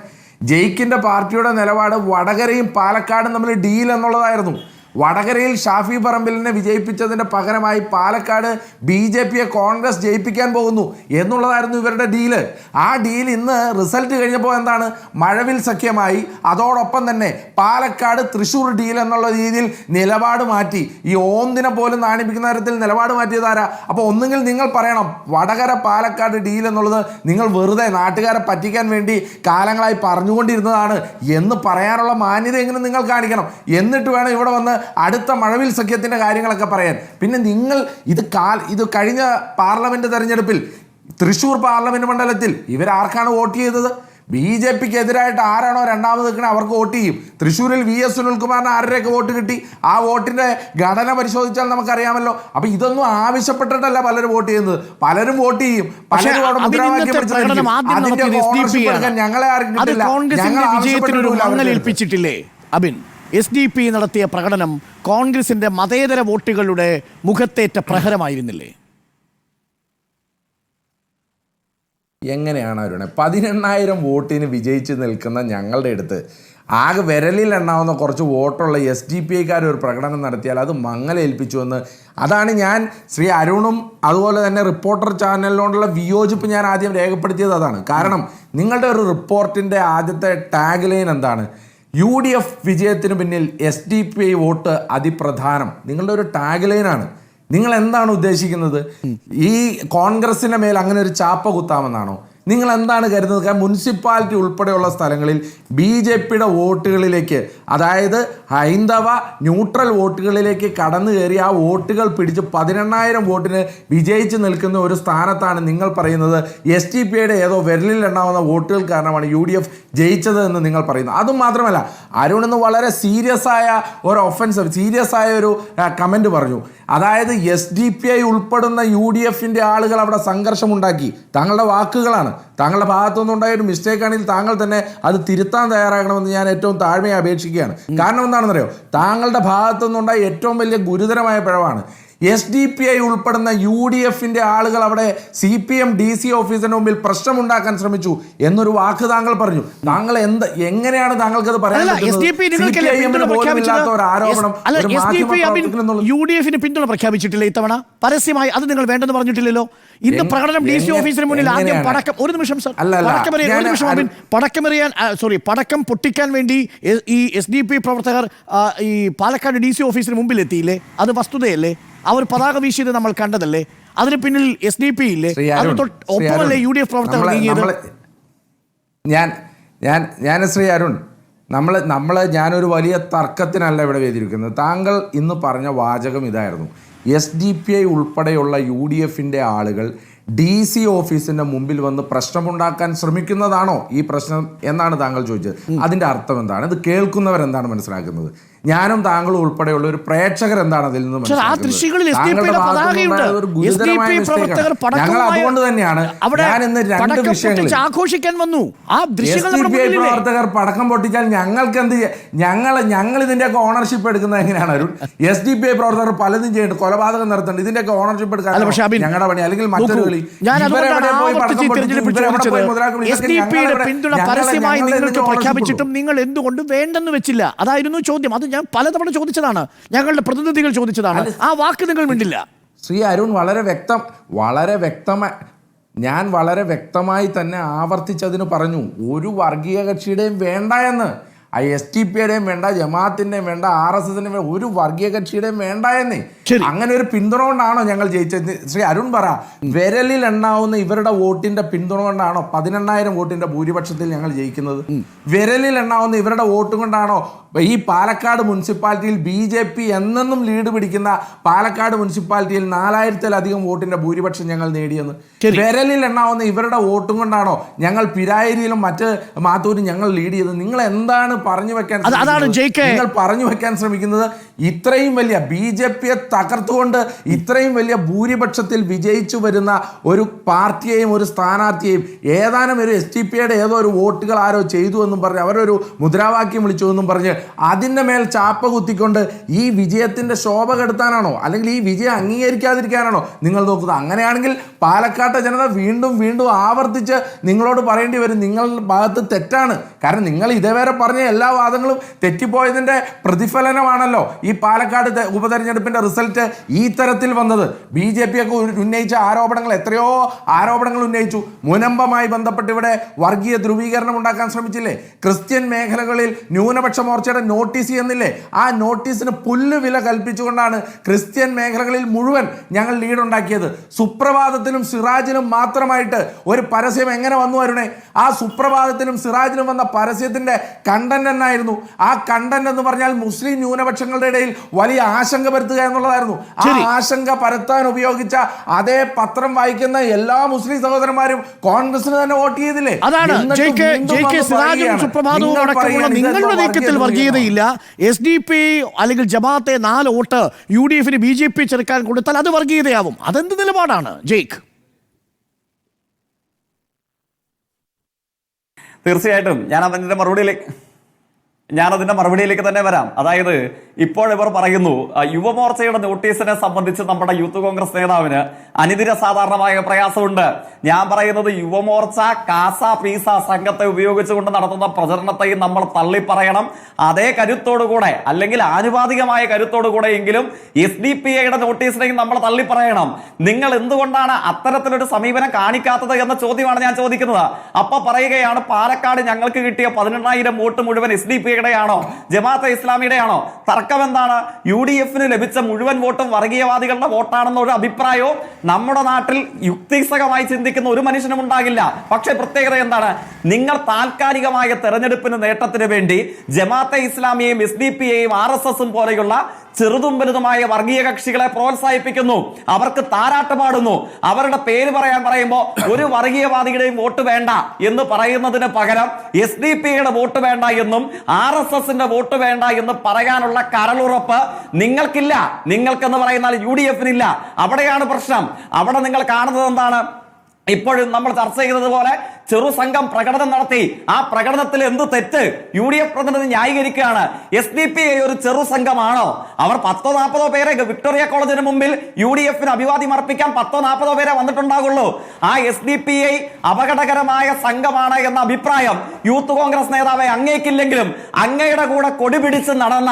ജയിക്കിൻ്റെ പാർട്ടിയുടെ നിലപാട് വടകരയും പാലക്കാടും തമ്മിൽ ഡീൽ എന്നുള്ളതായിരുന്നു. വടകരയിൽ ഷാഫി പറമ്പിലിനെ വിജയിപ്പിച്ചതിൻ്റെ പകരമായി പാലക്കാട് BJP-യെ കോൺഗ്രസ് ജയിപ്പിക്കാൻ പോകുന്നു എന്നുള്ളതായിരുന്നു ഇവരുടെ ഡീല്. ആ ഡീൽ ഇന്ന് റിസൾട്ട് കഴിഞ്ഞപ്പോൾ എന്താണ്? മഴവിൽ സഖ്യമായി. അതോടൊപ്പം തന്നെ പാലക്കാട് തൃശ്ശൂർ ഡീൽ എന്നുള്ള രീതിയിൽ നിലപാട് മാറ്റി. ഈ ഓന്തിനെ പോലും നാണിപ്പിക്കുന്ന തരത്തിൽ നിലപാട് മാറ്റിയതാരാ? അപ്പോൾ ഒന്നുകിൽ നിങ്ങൾ പറയണം വടകര പാലക്കാട് ഡീൽ എന്നുള്ളത് നിങ്ങൾ വെറുതെ നാട്ടുകാരെ പറ്റിക്കാൻ വേണ്ടി കാലങ്ങളായി പറഞ്ഞുകൊണ്ടിരുന്നതാണ് എന്ന് പറയാനുള്ള മാന്യത എങ്ങനെ നിങ്ങൾ കാണിക്കണം. എന്നിട്ട് വേണം ഇവിടെ വന്ന് അടുത്ത മഴവിൽ സഖ്യത്തിൻ്റെ കാര്യങ്ങളൊക്കെ പറയാൻ. പിന്നെ നിങ്ങൾ ഇത് കഴിഞ്ഞ പാർലമെന്റ് തെരഞ്ഞെടുപ്പിൽ തൃശ്ശൂർ പാർലമെന്റ് മണ്ഡലത്തിൽ ഇവരാർക്കാണ് വോട്ട് ചെയ്തത്? BJP-ക്ക് എതിരായിട്ട് ആരാണോ രണ്ടാമത് നിൽക്കണേ അവർക്ക് വോട്ട് ചെയ്യും. തൃശ്ശൂരിൽ VS സുനിൽകുമാറിന് ആരുടെയൊക്കെ വോട്ട് കിട്ടി? ആ വോട്ടിന്റെ ഘടന പരിശോധിച്ചാൽ നമുക്കറിയാമല്ലോ. അപ്പൊ ഇതൊന്നും ആവശ്യപ്പെട്ടിട്ടല്ല പലരും വോട്ട് ചെയ്യുന്നത്. പലരും വോട്ട് ചെയ്യും. പലരും അവിടെ മുദ്രാവാക്യം ഞങ്ങളെ ആർക്കും കിട്ടില്ല. അബിൻ, SDP നടത്തിയ പ്രകടനം കോൺഗ്രസിന്റെ മതേതര വോട്ടുകളുടെ മുഖത്തേറ്റ പ്രഹരമായിരുന്നില്ലേ? എങ്ങനെയാണ് അവരുടെ 18,000 വോട്ടിന് വിജയിച്ച് നിൽക്കുന്ന ഞങ്ങളുടെ അടുത്ത് ആകെ വിരലിൽ എണ്ണാവുന്ന കുറച്ച് വോട്ടുള്ള SDP-ക്കാർ ഒരു പ്രകടനം നടത്തിയാൽ അത് മങ്ങലേൽപ്പിച്ചുവെന്ന്, അതാണ് ഞാൻ ശ്രീ അരുണും അതുപോലെ തന്നെ റിപ്പോർട്ടർ ചാനലിനോടുള്ള വിയോജിപ്പ് ഞാൻ ആദ്യം രേഖപ്പെടുത്തിയത്. അതാണ് കാരണം. നിങ്ങളുടെ ഒരു റിപ്പോർട്ടിൻ്റെ ആദ്യത്തെ ടാഗ് ലൈൻ എന്താണ്? UDF വിജയത്തിന് പിന്നിൽ SDP വോട്ട് അതിപ്രധാനം. നിങ്ങളുടെ ഒരു ടാഗ് ലൈനാണ്. നിങ്ങൾ എന്താണ് ഉദ്ദേശിക്കുന്നത്? ഈ കോൺഗ്രസിന്റെ മേൽ അങ്ങനെ ഒരു ചാപ്പ കുത്താമെന്നാണോ നിങ്ങൾ എന്താണ് കരുതുന്നത്? മുനിസിപ്പാലിറ്റി ഉൾപ്പെടെയുള്ള സ്ഥലങ്ങളിൽ BJPയുടെ വോട്ടുകളിലേക്ക്, അതായത് ഹൈന്ദവ ന്യൂട്രൽ വോട്ടുകളിലേക്ക് കടന്നു കയറി ആ വോട്ടുകൾ പിടിച്ച് 18,000 വോട്ടിന് വിജയിച്ച് നിൽക്കുന്ന ഒരു സ്ഥാനത്താണ് നിങ്ങൾ പറയുന്നത് SDPയുടെ ഏതോ വിരലിൽ എണ്ണാവുന്ന വോട്ടുകൾ കാരണമാണ് UDF ജയിച്ചത് എന്ന് നിങ്ങൾ പറയുന്നത്. അതും മാത്രമല്ല, അരുൺ ഇന്ന് വളരെ സീരിയസ് ആയ ഒരു ഒഫൻസ്, സീരിയസ് ആയ ഒരു കമന്റ് പറഞ്ഞു. അതായത് SDPI ഉൾപ്പെടുന്ന UDFന്റെ ആളുകൾ അവിടെ സംഘർഷമുണ്ടാക്കി. താങ്കളുടെ വാക്കുകളാണ്. താങ്കളുടെ ഭാഗത്തുനിന്ന് ഉണ്ടായ ഒരു മിസ്റ്റേക്ക് ആണെങ്കിൽ താങ്കൾ തന്നെ അത് തിരുത്താൻ തയ്യാറാകണമെന്ന് ഞാൻ ഏറ്റവും താഴ്മയെ അപേക്ഷിക്കുകയാണ്. കാരണം എന്താണെന്നറിയോ, താങ്കളുടെ ഭാഗത്തുനിന്നുണ്ടായ ഏറ്റവും വലിയ ഗുരുതരമായ പിഴവാണ്. SDPI ഉൾപ്പെടുന്ന UDFന്റെ ആളുകൾ അവിടെ CPM DC ഓഫീസിന് മുമ്പിൽ പ്രശ്നമുണ്ടാക്കാൻ ശ്രമിച്ചു എന്നൊരു വാക്ക് താങ്കൾ പറഞ്ഞു. താങ്കൾ എങ്ങനെയാണ് താങ്കൾക്ക് അത് പറയാൻ UDFന് പിന്തുണ പ്രഖ്യാപിച്ചിട്ടില്ല ഇത്തവണ പരസ്യമായി? അത് നിങ്ങൾ വേണ്ടെന്ന് പറഞ്ഞിട്ടില്ലല്ലോ. ഇന്ന് പ്രകടനം DC ഓഫീസിന് മുന്നിൽ ആദ്യം പടക്കം, ഒരു നിമിഷം സർ, പടക്കം പൊട്ടിക്കാൻ വേണ്ടി ഈ SDPI പ്രവർത്തകർ ഈ പാലക്കാട് DC ഓഫീസിന് മുമ്പിൽ എത്തിയില്ലേ? അത് വസ്തുതയല്ലേ? അവർ പതാക വീശിയത് നമ്മൾ കണ്ടതല്ലേ? അതിന് പിന്നിൽ SDPI ഇല്ലേ? ഒപ്പമല്ലേ UDF പ്രവർത്തകർ നീങ്ങിയത്? ഞാൻ ശ്രീ അരുൺ, ഞാനൊരു വലിയ തർക്കത്തിനല്ല ഇവിടെ വേദിയിരിക്കുന്നത്. താങ്കൾ ഇന്ന് പറഞ്ഞ വാചകം ഇതായിരുന്നു: SDPI ഉൾപ്പെടെയുള്ള UDFന്റെ ആളുകൾ DC ഓഫീസിന്റെ മുമ്പിൽ വന്ന് പ്രശ്നമുണ്ടാക്കാൻ ശ്രമിക്കുന്നതാണോ ഈ പ്രശ്നം എന്നാണ് താങ്കൾ ചോദിച്ചത്. അതിന്റെ അർത്ഥം എന്താണ്? ഇത് കേൾക്കുന്നവർ എന്താണ് മനസ്സിലാക്കുന്നത്? ഞാനും താങ്കളും ഉൾപ്പെടെയുള്ള ഒരു പ്രേക്ഷകർ എന്താണ് അതിൽ നിന്ന് മനസ്സിലാക്കുന്നത്? ഞങ്ങൾ അതുകൊണ്ട് തന്നെയാണ് ഞാൻ ഇന്ന് 2 വിഷയങ്ങളിൽ SDPI പ്രവർത്തകർ പടക്കം പൊട്ടിച്ചാൽ ഞങ്ങൾക്ക് എന്ത് ഞങ്ങൾ ഇതിന്റെയൊക്കെ ഓണർഷിപ്പ് എടുക്കുന്നത് എങ്ങനെയാണ് അരുൺ? SDPI പ്രവർത്തകർ പലതും ചെയ്യുന്നുണ്ട്, കൊലപാതകം നടത്തുന്നുണ്ട്, ഇതിന്റെയൊക്കെ ഓണർഷിപ്പ് എടുക്കാൻ ഞങ്ങളുടെ പണി, അല്ലെങ്കിൽ മറ്റൊരു കളി. പ്രഖ്യാപിച്ചിട്ടും നിങ്ങൾ എന്തുകൊണ്ട് വേണ്ടെന്ന് വെച്ചില്ല? അതായിരുന്നു ചോദ്യം. അത് ഞാൻ പലതവണ ചോദിച്ചതാണ്, ഞങ്ങളുടെ പ്രതിനിധികൾ ചോദിച്ചതാണ്. ആ വാക്ക് നിങ്ങൾ മിണ്ടില്ല. ശ്രീ അരുൺ ഞാൻ വളരെ വ്യക്തമായി തന്നെ ആവർത്തിച്ചതിന് പറഞ്ഞു, ഒരു വർഗീയ കക്ഷിയുടെയും വേണ്ട എന്ന്. SDPയുടെയും വേണ്ട, ജമാഅത്തിന്റെയും വേണ്ട, RSSന്റെയും വേണ്ട, ഒരു വർഗീയ കക്ഷിയുടെയും വേണ്ട എന്നേ. അങ്ങനെ ഒരു പിന്തുണ കൊണ്ടാണോ ഞങ്ങൾ ജയിച്ചത്? ശ്രീ അരുൺ പറ, വിരലിൽ എണ്ണാവുന്ന ഇവരുടെ വോട്ടിന്റെ പിന്തുണ കൊണ്ടാണോ 18,000 വോട്ടിന്റെ ഭൂരിപക്ഷത്തിൽ ഞങ്ങൾ ജയിക്കുന്നത്? വിരലിൽ എണ്ണാവുന്ന ഇവരുടെ വോട്ട് കൊണ്ടാണോ ഈ പാലക്കാട് മുനിസിപ്പാലിറ്റിയിൽ BJP എന്നെന്നും ലീഡ് പിടിക്കുന്ന പാലക്കാട് മുനിസിപ്പാലിറ്റിയിൽ 4,000-ലധികം വോട്ടിന്റെ ഭൂരിപക്ഷം ഞങ്ങൾ നേടിയെന്ന്? വിരലിൽ എണ്ണാവുന്ന ഇവരുടെ വോട്ടും കൊണ്ടാണോ ഞങ്ങൾ പിരായിരിയിലും മറ്റ് മാത്തൂരും ഞങ്ങൾ ലീഡ് ചെയ്തത്? നിങ്ങൾ എന്താണ് പറഞ്ഞു വെക്കാൻ ശ്രമിക്കുന്നത്? ഇത്രയും വലിയ BJPയെ തകർത്തുകൊണ്ട് ഇത്രയും വലിയ ഭൂരിപക്ഷത്തിൽ വിജയിച്ചു വരുന്ന ഒരു പാർട്ടിയെയും ഒരു സ്ഥാനാർത്ഥിയെയും ഏതാനും ഒരു SDPയുടെ ഏതോ ഒരു വോട്ടുകൾ ആരോ ചെയ്തു എന്നും പറഞ്ഞ് അവരൊരു മുദ്രാവാക്യം വിളിച്ചു എന്നും പറഞ്ഞ് അതിൻ്റെ മേൽ ചാപ്പ കുത്തിക്കൊണ്ട് ഈ വിജയത്തിൻ്റെ ശോഭ കെടുത്താനാണോ, അല്ലെങ്കിൽ ഈ വിജയം അംഗീകരിക്കാതിരിക്കാനാണോ നിങ്ങൾ നോക്കുന്നത്? അങ്ങനെയാണെങ്കിൽ പാലക്കാട്ടെ ജനത വീണ്ടും വീണ്ടും ആവർത്തിച്ച് നിങ്ങളോട് പറയേണ്ടി വരും, നിങ്ങളുടെ ഭാഗത്ത് തെറ്റാണ്. കാരണം നിങ്ങൾ ഇതേവരെ പറഞ്ഞ എല്ലാ വാദങ്ങളും തെറ്റിപ്പോയതിൻ്റെ പ്രതിഫലനമാണല്ലോ ഈ പാലക്കാട് ഉപതെരഞ്ഞെടുപ്പിൻ്റെ റിസൾട്ട് ഈ തരത്തിൽ വന്നത്. BJPയൊക്കെ ഉന്നയിച്ച ആരോപണങ്ങൾ, എത്രയോ ആരോപണങ്ങൾ ഉന്നയിച്ചു. മുനമ്പമായി ബന്ധപ്പെട്ട് ഇവിടെ വർഗീയ ധ്രുവീകരണം ഉണ്ടാക്കാൻ ശ്രമിച്ചില്ലേ? ക്രിസ്ത്യൻ മേഖലകളിൽ ന്യൂനപക്ഷ മോർച്ചയുടെ നോട്ടീസ് ചെയ്യുന്നില്ലേ? ആ നോട്ടീസിന് പുല്ലുവില കൽപ്പിച്ചുകൊണ്ടാണ് ക്രിസ്ത്യൻ മേഖലകളിൽ മുഴുവൻ ഞങ്ങൾ ലീഡ് ഉണ്ടാക്കിയത്. സുപ്രഭാതത്തിലും സിറാജിലും മാത്രമായിട്ട് ഒരു പരസ്യം എങ്ങനെ വന്നു വരുണേ? ആ സുപ്രഭാതത്തിലും സിറാജിലും വന്ന പരസ്യത്തിന്റെ കണ്ടന്റ് എന്നായിരുന്നു? ആ കണ്ടന്റ് എന്ന് പറഞ്ഞാൽ മുസ്ലിം ന്യൂനപക്ഷങ്ങളുടെ ഇടയിൽ വലിയ ആശങ്ക പരത്തുക എന്നുള്ളതായിരുന്നു. ആ ആശങ്ക പരത്താൻ ഉപയോഗിച്ച അതേ പത്രം വായിക്കുന്ന എല്ലാ മുസ്ലിം സഹോദരന്മാരും കോൺഗ്രസിന് തന്നെ വോട്ട് ചെയ്തില്ലേ? നിങ്ങളുടെ നീക്കത്തിൽ വർഗീയതയില്ല. SDPI അല്ലെങ്കിൽ ജമാഅത്തെ 4 വോട്ട് UDFന് BJP ചെറുക്കാൻ കൊടുത്താൽ അത് വർഗീയതയാവും. അതെന്ത് നിലപാടാണ് ജയ്ക്ക്? തീർച്ചയായിട്ടും ഞാനതിന്റെ മറുപടിയിലേക്ക് തന്നെ വരാം. അതായത് ഇപ്പോൾ ഇവർ പറയുന്നു യുവമോർച്ചയുടെ നോട്ടീസിനെ സംബന്ധിച്ച് നമ്മുടെ യൂത്ത് കോൺഗ്രസ് നേതാവിന് അനിതര സാധാരണമായ പ്രയാസമുണ്ട്. ഞാൻ പറയുന്നത് യുവമോർച്ച കാസ പീസ സംഘത്തെ ഉപയോഗിച്ചുകൊണ്ട് നടത്തുന്ന പ്രചരണത്തെയും നമ്മൾ തള്ളിപ്പറയണം. അതേ കരുത്തോടുകൂടെ, അല്ലെങ്കിൽ ആനുപാതികമായ കരുത്തോടുകൂടെ എങ്കിലും SDPIയുടെ നോട്ടീസിനെയും നമ്മൾ തള്ളിപ്പറയണം. നിങ്ങൾ എന്തുകൊണ്ടാണ് അത്തരത്തിലൊരു സമീപനം കാണിക്കാത്തത് എന്ന ചോദ്യമാണ് ഞാൻ ചോദിക്കുന്നത്. അപ്പൊ പറയുകയാണ്, പാലക്കാട് ഞങ്ങൾക്ക് കിട്ടിയ 18,000 വോട്ട് മുഴുവൻ SDPI യുടെ ആണോ ജമാഅത്തെ ഇസ്ലാമിയുടെ ആണോ? തർക്കം എന്താണ്? UDF ലഭിച്ച മുഴുവൻ വോട്ടും വർഗീയവാദികളുടെ വോട്ടാണെന്ന ഒരു അഭിപ്രായവും നമ്മുടെ നാട്ടിൽ യുക്തിസഹമായി ചിന്തിക്കുന്ന ഒരു മനുഷ്യനും ഉണ്ടാകില്ല. പക്ഷേ പ്രത്യേകത എന്താണ്? നിങ്ങൾ താൽക്കാലികമായ തെരഞ്ഞെടുപ്പിന് നേട്ടത്തിന് വേണ്ടി ജമാഅത്തെ ഇസ്ലാമിയെയും SDP-യെയും RSS പോലെയുള്ള ചെറുതും വലുതുമായ വർഗീയ കക്ഷികളെ പ്രോത്സാഹിപ്പിക്കുന്നു, അവർക്ക് താരാട്ട് പാടുന്നു. അവരുടെ പേര് പറയുമ്പോൾ ഒരു വർഗീയവാദിയുടെയും വോട്ട് വേണ്ട എന്ന് പറയുന്നതിന് പകരം SDP-യുടെ വോട്ട് വേണ്ട എന്നും RSS-ന്റെ വോട്ട് വേണ്ട എന്ന് പറയാനുള്ള കരളുറപ്പ് നിങ്ങൾക്കില്ല. നിങ്ങൾക്കെന്ന് പറയുന്നാൽ UDF-നില്ല. അവിടെയാണ് പ്രശ്നം. അവിടെ നിങ്ങൾ കാണുന്നത് എന്താണ്? ഇപ്പോഴും നമ്മൾ ചർച്ച ചെയ്തത് പോലെ ചെറു സംഘം പ്രകടനം നടത്തി. ആ പ്രകടനത്തിൽ എന്ത് തെറ്റ്? UDF പ്രതിനിധി ന്യായീകരിക്കുകയാണ്. SDP ഒരു ചെറു സംഘമാണോ? അവർ 10-40 പേരെ വിക്ടോറിയ കോളേജിന് മുമ്പിൽ UDF-ന് അഭിവാദ്യം അർപ്പിക്കാൻ 10-40 പേരെ വന്നിട്ടുണ്ടാകുള്ളൂ. ആ SDP അപകടകരമായ സംഘമാണ് എന്ന അഭിപ്രായം യൂത്ത് കോൺഗ്രസ് നേതാവെ അങ്ങേക്കില്ലെങ്കിലും അങ്ങയുടെ കൂടെ കൊടി പിടിച്ച് നടന്ന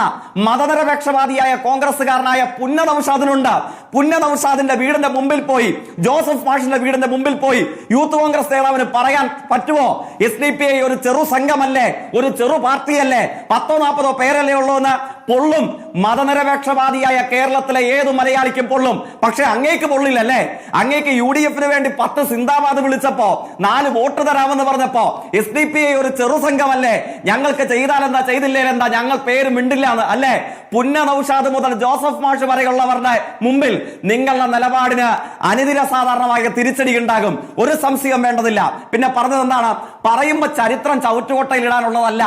മതനിരപേക്ഷവാദിയായ കോൺഗ്രസ്സുകാരനായ പുന്ന നൗഷാദിനുണ്ട്. പുന്ന നൗഷാദിന്റെ വീടിന്റെ മുമ്പിൽ പോയി, ജോസഫ് മാഷിന്റെ വീടിന്റെ മുമ്പിൽ പോയി യൂത്ത് കോൺഗ്രസ് നേതാവിന് പറയാൻ പറ്റുമോ? SDP ഒരു ചെറു സംഘമല്ലേ, ഒരു ചെറു പാർട്ടിയല്ലേ, 10-40 പേരല്ലേ ഉള്ളൂ എന്ന് പൊള്ളും. മതനിരപേക്ഷവാദിയായ കേരളത്തിലെ ഏത് മലയാളിക്കും പൊള്ളും. പക്ഷെ അങ്ങേക്ക് പൊള്ളില്ലല്ലേ? അങ്ങേക്ക് UDF-ന് വേണ്ടി 10 സിന്ദാബാദ് വിളിച്ചപ്പോ 4 വോട്ട് തരാമെന്ന് പറഞ്ഞപ്പോ SDP ഒരു ചെറു സംഘമല്ലേ, ഞങ്ങൾക്ക് ചെയ്താലെന്താ ചെയ്തില്ലേലെന്താ, ഞങ്ങൾ പേര് മിണ്ടില്ല എന്ന് അല്ലേ? പുന്ന നൗഷാദ് മുതൽ ജോസഫ് മാഷ് വരെയുള്ളവരുടെ മുമ്പിൽ നിങ്ങളുടെ നിലപാടിന് അനിതിര സാധാരണമായ തിരിച്ചടി ഉണ്ടാകും. ഒരു സംശയം വേണ്ടതില്ല. പിന്നെ പറഞ്ഞത് എന്താണ്? പറയുമ്പോ ചരിത്രം ചവിറ്റുകൊട്ടയിൽ ഇടാനുള്ളതല്ല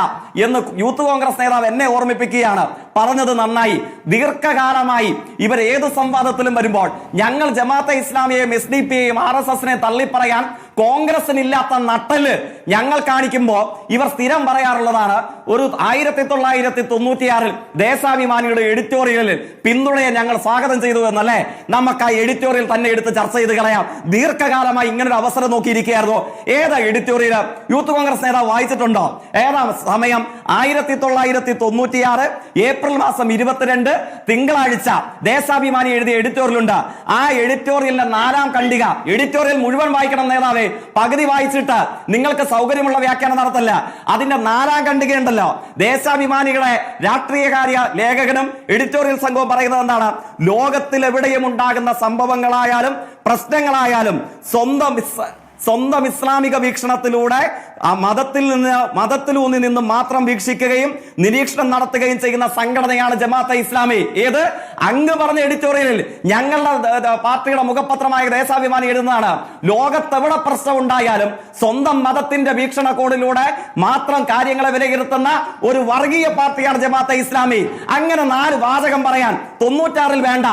എന്ന് യൂത്ത് കോൺഗ്രസ് നേതാവ് എന്നെ ഓർമ്മിപ്പിക്കുകയാണ്. പറഞ്ഞത് നന്നായി. ദീർഘകാലമായി ഇവർ ഏത് സംവാദത്തിലും വരുമ്പോൾ ഞങ്ങൾ ജമാഅത്തെ ഇസ്ലാമിയെയും SDP-യെയും RSS-നെ തള്ളിപ്പറയാൻ കോൺഗ്രസിനില്ലാത്ത നട്ടല് ഞങ്ങൾ കാണിക്കുമ്പോൾ ഇവർ സ്ഥിരം പറയാറുള്ളതാണ്, ഒരു 1996-ൽ ദേശാഭിമാനിയുടെ എഡിറ്റോറിയലിൽ പിന്തുണയെ ഞങ്ങൾ സ്വാഗതം ചെയ്തു എന്നല്ലേ? നമുക്ക് ആ എഡിറ്റോറിയൽ തന്നെ എടുത്ത് ചർച്ച ചെയ്ത് കളയാം. ദീർഘകാലമായി ഇങ്ങനൊരു അവസരം നോക്കിയിരിക്കുകയായിരുന്നു. ഏതാ എഡിറ്റോറിയൽ? യൂത്ത് കോൺഗ്രസ് നേതാവ് വായിച്ചിട്ടുണ്ടോ? ഏതാ സമയം? 1996 ഏപ്രിൽ മാസം 22 തിങ്കളാഴ്ച ദേശാഭിമാനി എഴുതിയ എഡിറ്റോറിയൽ ഉണ്ട്. ആ എഡിറ്റോറിയലിന്റെ 4-ാം ഖണ്ഡിക, എഡിറ്റോറിയൽ മുഴുവൻ വായിക്കണം നേതാവേ, പകുതി വായിച്ചിട്ട് നിങ്ങൾക്ക് സൗകര്യമുള്ള വ്യാഖ്യാനം നടത്തല്ല. അതിന്റെ 4-ാം ഖണ്ഡിക ഉണ്ടല്ലോ, ദേശാഭിമാനികളെ രാഷ്ട്രീയകാര്യ ലേഖകനും എഡിറ്റോറിയൽ സംഘവും പറയുന്നത് എന്താണ്? ലോകത്തിൽ എവിടെയും ഉണ്ടാകുന്ന സംഭവങ്ങളായാലും പ്രശ്നങ്ങളായാലും സ്വന്തം ഇസ്ലാമിക വീക്ഷണത്തിലൂടെ ആ മതത്തിലൂന്നി നിന്ന് മാത്രം വീക്ഷിക്കുകയും നിരീക്ഷണം നടത്തുകയും ചെയ്യുന്ന സംഘടനയാണ് ജമാഅത്തെ ഇസ്ലാമി. ഏത്? അങ്ങ് പറഞ്ഞ എഡിറ്റോറിയലിൽ ഞങ്ങളുടെ പാർട്ടിയുടെ മുഖപത്രമായ ദേശാഭിമാനി എഴുതുന്നതാണ്, ലോകത്തെവിടെ പ്രശ്നം ഉണ്ടായാലും സ്വന്തം മതത്തിന്റെ വീക്ഷണകോണിലൂടെ മാത്രം കാര്യങ്ങളെ വിലയിരുത്തുന്ന ഒരു വർഗീയ പാർട്ടിയാണ് ജമാഅത്തെ ഇസ്ലാമി. അങ്ങനെ 4 വാചകം പറയാൻ 96-ൽ വേണ്ട.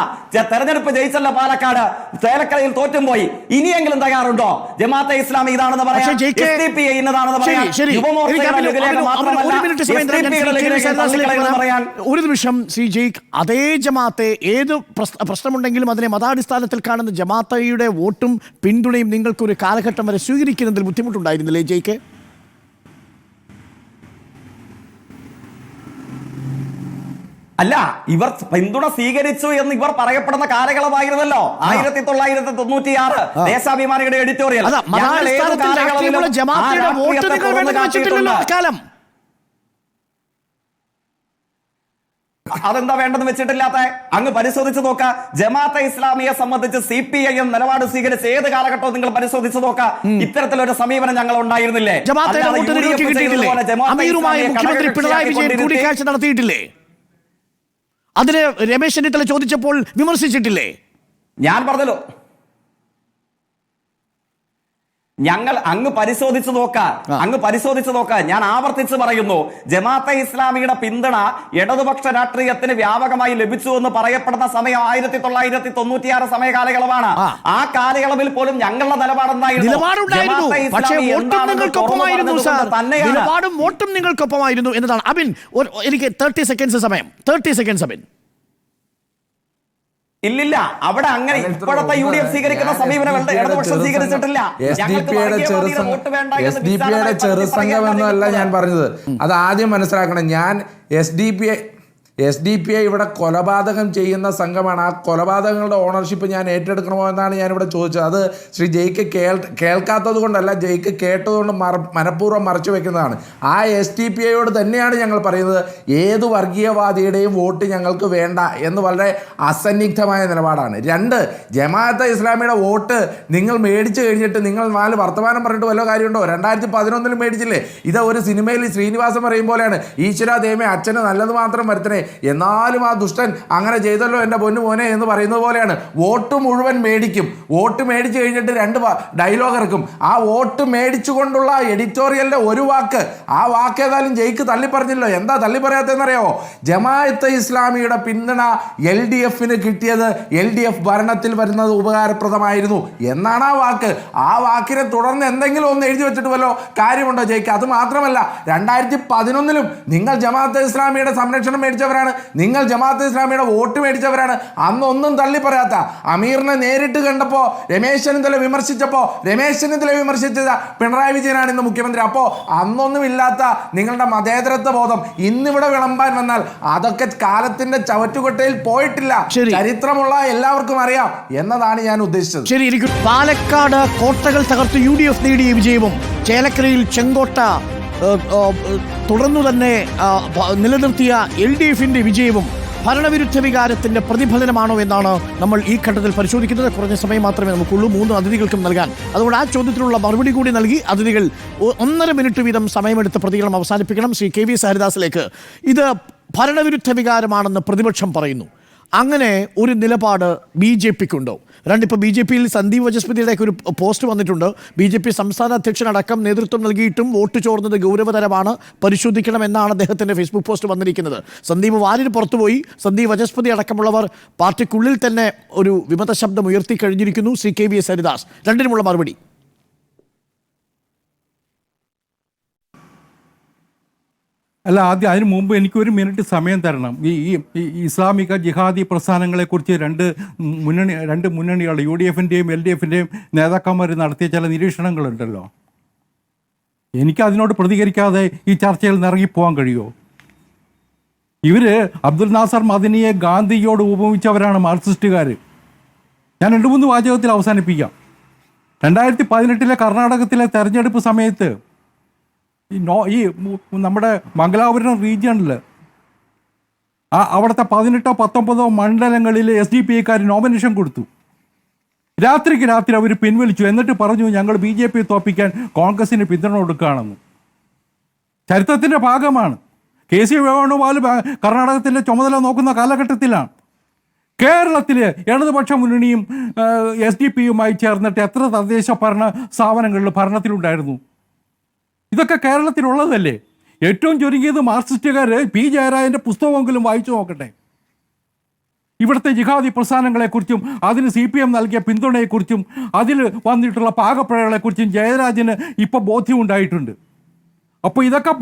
തെരഞ്ഞെടുപ്പ് ജയിച്ചല്ല പാലക്കാട്, ചേലക്കരയിൽ തോറ്റും പോയി. ഇനിയെങ്കിലും തയ്യാറുണ്ടോ ജമാഅത്തെ ഇസ്ലാമി ഇതാണെന്ന് പറയാൻ? SDP ഇന്നതാണെന്ന് പറയാൻ? ഒരു നിമിഷം ശ്രീ ജയ്ക്ക്, അതേ ജമാഅത്തെ ഏത് പ്രശ്നമുണ്ടെങ്കിലും അതിനെ മതാടിസ്ഥാനത്തിൽ കാണുന്ന ജമാഅത്തയുടെ വോട്ടും പിന്തുണയും നിങ്ങൾക്ക് ഒരു കാലഘട്ടം വരെ സ്വീകരിക്കുന്നതിൽ ബുദ്ധിമുട്ടുണ്ടായിരുന്നില്ലേ ജയ്ക്ക്? അല്ല, ഇവർ പിന്തുണ സ്വീകരിച്ചു എന്ന് ഇവർ പറയപ്പെടുന്ന കാലയളവായിരുന്നല്ലോ 1996 ദേശാഭിമാനിയുടെ എഡിറ്റോറിയൽ. അതെന്താ വേണ്ടെന്ന് വെച്ചിട്ടില്ലാത്ത? അങ്ങ് പരിശോധിച്ച് നോക്ക. ജമാഅത്തെ ഇസ്ലാമിയെ സംബന്ധിച്ച് CPIM നിലപാട് സ്വീകരിച്ച് ഏത് കാലഘട്ടവും നിങ്ങൾ പരിശോധിച്ച് നോക്ക. ഇത്തരത്തിലൊരു സമീപനം ഞങ്ങൾ ഉണ്ടായിരുന്നില്ലേ? മുഖ്യമന്ത്രി പിണറായി വിജയൻ കൂടിക്കാഴ്ച നടത്തിയിട്ടില്ലേ? അതിന് രമേശ് ചെന്നിത്തല ചോദിച്ചപ്പോൾ വിമർശിച്ചിട്ടില്ലേ? ഞാൻ പറഞ്ഞല്ലോ, അങ്ങ് പരിശോധിച്ചു നോക്ക. ഞാൻ ആവർത്തിച്ച് പറയുന്നു, ജമാഅത്തെ ഇസ്ലാമിയുടെ പിന്തുണ ഇടതുപക്ഷ രാഷ്ട്രീയത്തിന് വ്യാപകമായി ലഭിച്ചു എന്ന് പറയപ്പെടുന്ന സമയം 1996 സമയ കാലയളവാണ്. ആ കാലയളവിൽ പോലും ഞങ്ങളുടെ നിലപാടെന്തായിരുന്നു? വോട്ടും നിങ്ങൾക്കൊപ്പമായിരുന്നു എന്നതാണ്. അബിൻ, എനിക്ക് 30 സെക്കൻഡ്സ് സമയം. 30 സെക്കൻഡ്സ് അബിൻ. ഇല്ലില്ല, അവിടെ അങ്ങനെ ഇപ്പോഴത്തെ UDF സ്വീകരിക്കുന്ന സമീപനം ഇടതുപക്ഷം സ്വീകരിച്ചിട്ടില്ല. ചെറുസംഘം എന്നല്ല ഞാൻ പറഞ്ഞത്. അത് ആദ്യം മനസ്സിലാക്കണം. ഞാൻ SDP SDPI ഇവിടെ കൊലപാതകം ചെയ്യുന്ന സംഘമാണ്. ആ കൊലപാതകങ്ങളുടെ ഓണർഷിപ്പ് ഞാൻ ഏറ്റെടുക്കണമോ എന്നാണ് ഞാനിവിടെ ചോദിച്ചത്. അത് ശ്രീ ജയ്ക്ക് കേൾക്കാത്തത് കൊണ്ടല്ല, ജയ്ക്ക് കേട്ടതുകൊണ്ട് മനഃപൂർവ്വം മറച്ചു വെക്കുന്നതാണ്. ആ SDPIയോട് തന്നെയാണ് ഞങ്ങൾ പറയുന്നത്, ഏത് വർഗീയവാദിയുടെയും വോട്ട് ഞങ്ങൾക്ക് വേണ്ട എന്ന് വളരെ അസന്നിഗ്ധമായ നിലപാടാണ്. 2, ജമാഅത്തെ ഇസ്ലാമിയുടെ വോട്ട് നിങ്ങൾ മേടിച്ചു കഴിഞ്ഞിട്ട് നിങ്ങൾ 4 വർത്തമാനം പറഞ്ഞിട്ട് വല്ല കാര്യമുണ്ടോ? 2011 മേടിച്ചില്ലേ? ഇത് ഒരു സിനിമയിൽ ശ്രീനിവാസൻ പറയും പോലെയാണ്, ഈശ്വര ദൈവമേ അച്ഛന് നല്ലത് മാത്രം വരുത്തണേ, എന്നാലും ആ ദുഷ്ടൻ അങ്ങനെ ചെയ്തല്ലോ എൻ്റെ പൊന്നു മോനെ എന്ന് പറയുന്നത് പോലെയാണ്. വോട്ട് മുഴുവൻ മേടിക്കും, വോട്ട് മേടിച്ചു കഴിഞ്ഞിട്ട് 2 ഡയലോഗ് ഇറക്കും. ആ വോട്ട് മേടിച്ചുകൊണ്ടുള്ള എഡിറ്റോറിയലിൻ്റെ ഒരു വാക്ക്, ആ വാക്ക് ഏതായാലും ജയിക്ക് തള്ളിപ്പറഞ്ഞല്ലോ. എന്താ തള്ളിപ്പറയാത്തതെന്നറിയാമോ? ജമാഅത്തെ ഇസ്ലാമിയുടെ പിന്തുണ LDFന് കിട്ടിയത് LDF ഭരണത്തിൽ വരുന്നത് ഉപകാരപ്രദമായിരുന്നു എന്നാണ് ആ വാക്ക്. ആ വാക്കിനെ തുടർന്ന് എന്തെങ്കിലും ഒന്ന് എഴുതി വെച്ചിട്ട് വല്ലോ കാര്യമുണ്ടോ ജയിക്ക്? അത് മാത്രമല്ല, 2011 നിങ്ങൾ ജമാഅത്തെ ഇസ്ലാമിയുടെ സംരക്ഷണം മേടിച്ചവരാണ്, നിങ്ങൾ ജമാഅത്തെ ഇസ്ലാമിയുടെ വോട്ട് മേടിച്ചവരാണ്. അന്നൊന്നും തള്ളി പറയാത്ത അമീറിനെ നേരിട്ട് കണ്ടപ്പോൾ രമേശ് ചെന്നിത്തല വിമർശിച്ചപ്പോൾ രമേശ് ചെന്നിത്തല വിമർശിച്ചത് പിണറായി വിജയനാണ് ഇന്ന് മുഖ്യമന്ത്രി. അപ്പോൾ അന്നൊന്നും ഇല്ലാത്ത നിങ്ങളുടെ മതേതരത്വ ബോധം ഇന്നിവിടെ വിളമ്പാൻ വന്നാൽ അതൊക്കെ കാലത്തിന്റെ ചവറ്റുകൊട്ടയിൽ പോയിട്ടില്ല. ചരിത്രമുള്ള എല്ലാവർക്കും അറിയാം എന്നതാണ് ഞാൻ ഉദ്ദേശിച്ചത്. ശരി, പാലക്കാട് കോട്ടകൾ തകർത്ത് UDF നേടിയ വിജയവും ചേലക്കരയിൽ ചെങ്കോട്ട തുടർന്നു തന്നെ നിലനിർത്തിയ LDFന്റെ വിജയവും ഭരണവിരുദ്ധ വികാരത്തിന്റെ പ്രതിഫലനമാണോ എന്നാണ് നമ്മൾ ഈ ഘട്ടത്തിൽ പരിശോധിക്കുന്നത്. കുറഞ്ഞ സമയം മാത്രമേ നമുക്കുള്ളൂ 3 അതിഥികൾക്കും നൽകാൻ. അതുകൊണ്ട് ആ ചോദ്യത്തിനുള്ള മറുപടി കൂടി നൽകി അതിഥികൾ 1.5 മിനിറ്റ് വീതം സമയമെടുത്ത് പ്രതികരണം അവസാനിപ്പിക്കണം. ശ്രീ KV ഹരിദാസിലേക്ക്. ഇത് ഭരണവിരുദ്ധ വികാരമാണെന്ന് പ്രതിപക്ഷം പറയുന്നു. അങ്ങനെ ഒരു നിലപാട് BJPക്കുണ്ടോ? ഇപ്പോൾ BJPയിൽ സന്ദീപ് വചസ്പതിയുടെ ഒരു പോസ്റ്റ് വന്നിട്ടുണ്ട്. BJP സംസ്ഥാന അധ്യക്ഷനടക്കം നേതൃത്വം നൽകിയിട്ടും വോട്ട് ചോർന്നത് ഗൗരവതരമാണ്, പരിശോധിക്കണമെന്നാണ് അദ്ദേഹത്തിൻ്റെ ഫേസ്ബുക്ക് പോസ്റ്റ് വന്നിരിക്കുന്നത്. സന്ദീപ് വാരിന് പുറത്തുപോയി. സന്ദീപ് വചസ്പതി അടക്കമുള്ളവർ പാർട്ടിക്കുള്ളിൽ തന്നെ ഒരു വിമത ശബ്ദം ഉയർത്തി കഴിഞ്ഞിരിക്കുന്നു. ശ്രീ KV ഹരിദാസ്, രണ്ടിനുമുള്ള മറുപടി. അല്ല, ആദ്യം അതിന് മുമ്പ് എനിക്കൊരു മിനിറ്റ് സമയം തരണം. ഈ ഇസ്ലാമിക ജിഹാദി പ്രസ്ഥാനങ്ങളെക്കുറിച്ച് രണ്ട് മുന്നണികൾ UDFൻ്റെയും LDFൻ്റെയും നേതാക്കന്മാർ നടത്തിയ ചില നിരീക്ഷണങ്ങളുണ്ടല്ലോ. എനിക്കതിനോട് പ്രതികരിക്കാതെ ഈ ചർച്ചയിൽ നിന്ന് ഇറങ്ങിപ്പോകാൻ കഴിയുമോ? ഇവർ അബ്ദുൽ നാസർ മദനിയെ ഗാന്ധിയോട് ഉപമിച്ചവരാണ് മാർക്സിസ്റ്റുകാർ. ഞാൻ 2-3 വാചകത്തിൽ അവസാനിപ്പിക്കാം. 2018 കർണാടകത്തിലെ തെരഞ്ഞെടുപ്പ് സമയത്ത് ഈ നമ്മുടെ മംഗലാപുരം റീജിയണിൽ അവിടുത്തെ 18-19 മണ്ഡലങ്ങളിൽ SDPIക്കാർ നോമിനേഷൻ കൊടുത്തു. രാത്രിക്ക് രാത്രി അവർ പിൻവലിച്ചു. എന്നിട്ട് പറഞ്ഞു ഞങ്ങൾ BJP തോപ്പിക്കാൻ കോൺഗ്രസിന് പിന്തുണ കൊടുക്കുകയാണെന്ന്. ചരിത്രത്തിൻ്റെ ഭാഗമാണ്. KC വേണുഗോപാൽ കർണാടകത്തിൻ്റെ ചുമതല നോക്കുന്ന കാലഘട്ടത്തിലാണ്. കേരളത്തിൽ ഇടതുപക്ഷ മുന്നണിയും SDPയുമായി ചേർന്നിട്ട് എത്ര തദ്ദേശ ഭരണ സ്ഥാപനങ്ങളിൽ ഭരണത്തിലുണ്ടായിരുന്നു? ഇതൊക്കെ കേരളത്തിലുള്ളതല്ലേ? ഏറ്റവും ചുരുങ്ങിയത് മാർക്സിസ്റ്റുകാർ P. ജയരാജൻ്റെ പുസ്തകമെങ്കിലും വായിച്ചു നോക്കട്ടെ. ഇവിടുത്തെ ജിഹാദി പ്രസ്ഥാനങ്ങളെക്കുറിച്ചും അതിന് CPM നൽകിയ പിന്തുണയെക്കുറിച്ചും അതിൽ വന്നിട്ടുള്ള പാകപ്പിഴകളെക്കുറിച്ചും ജയരാജന് ഇപ്പോൾ ബോധ്യമുണ്ടായിട്ടുണ്ട്. അപ്പോൾ ഇതൊക്കെ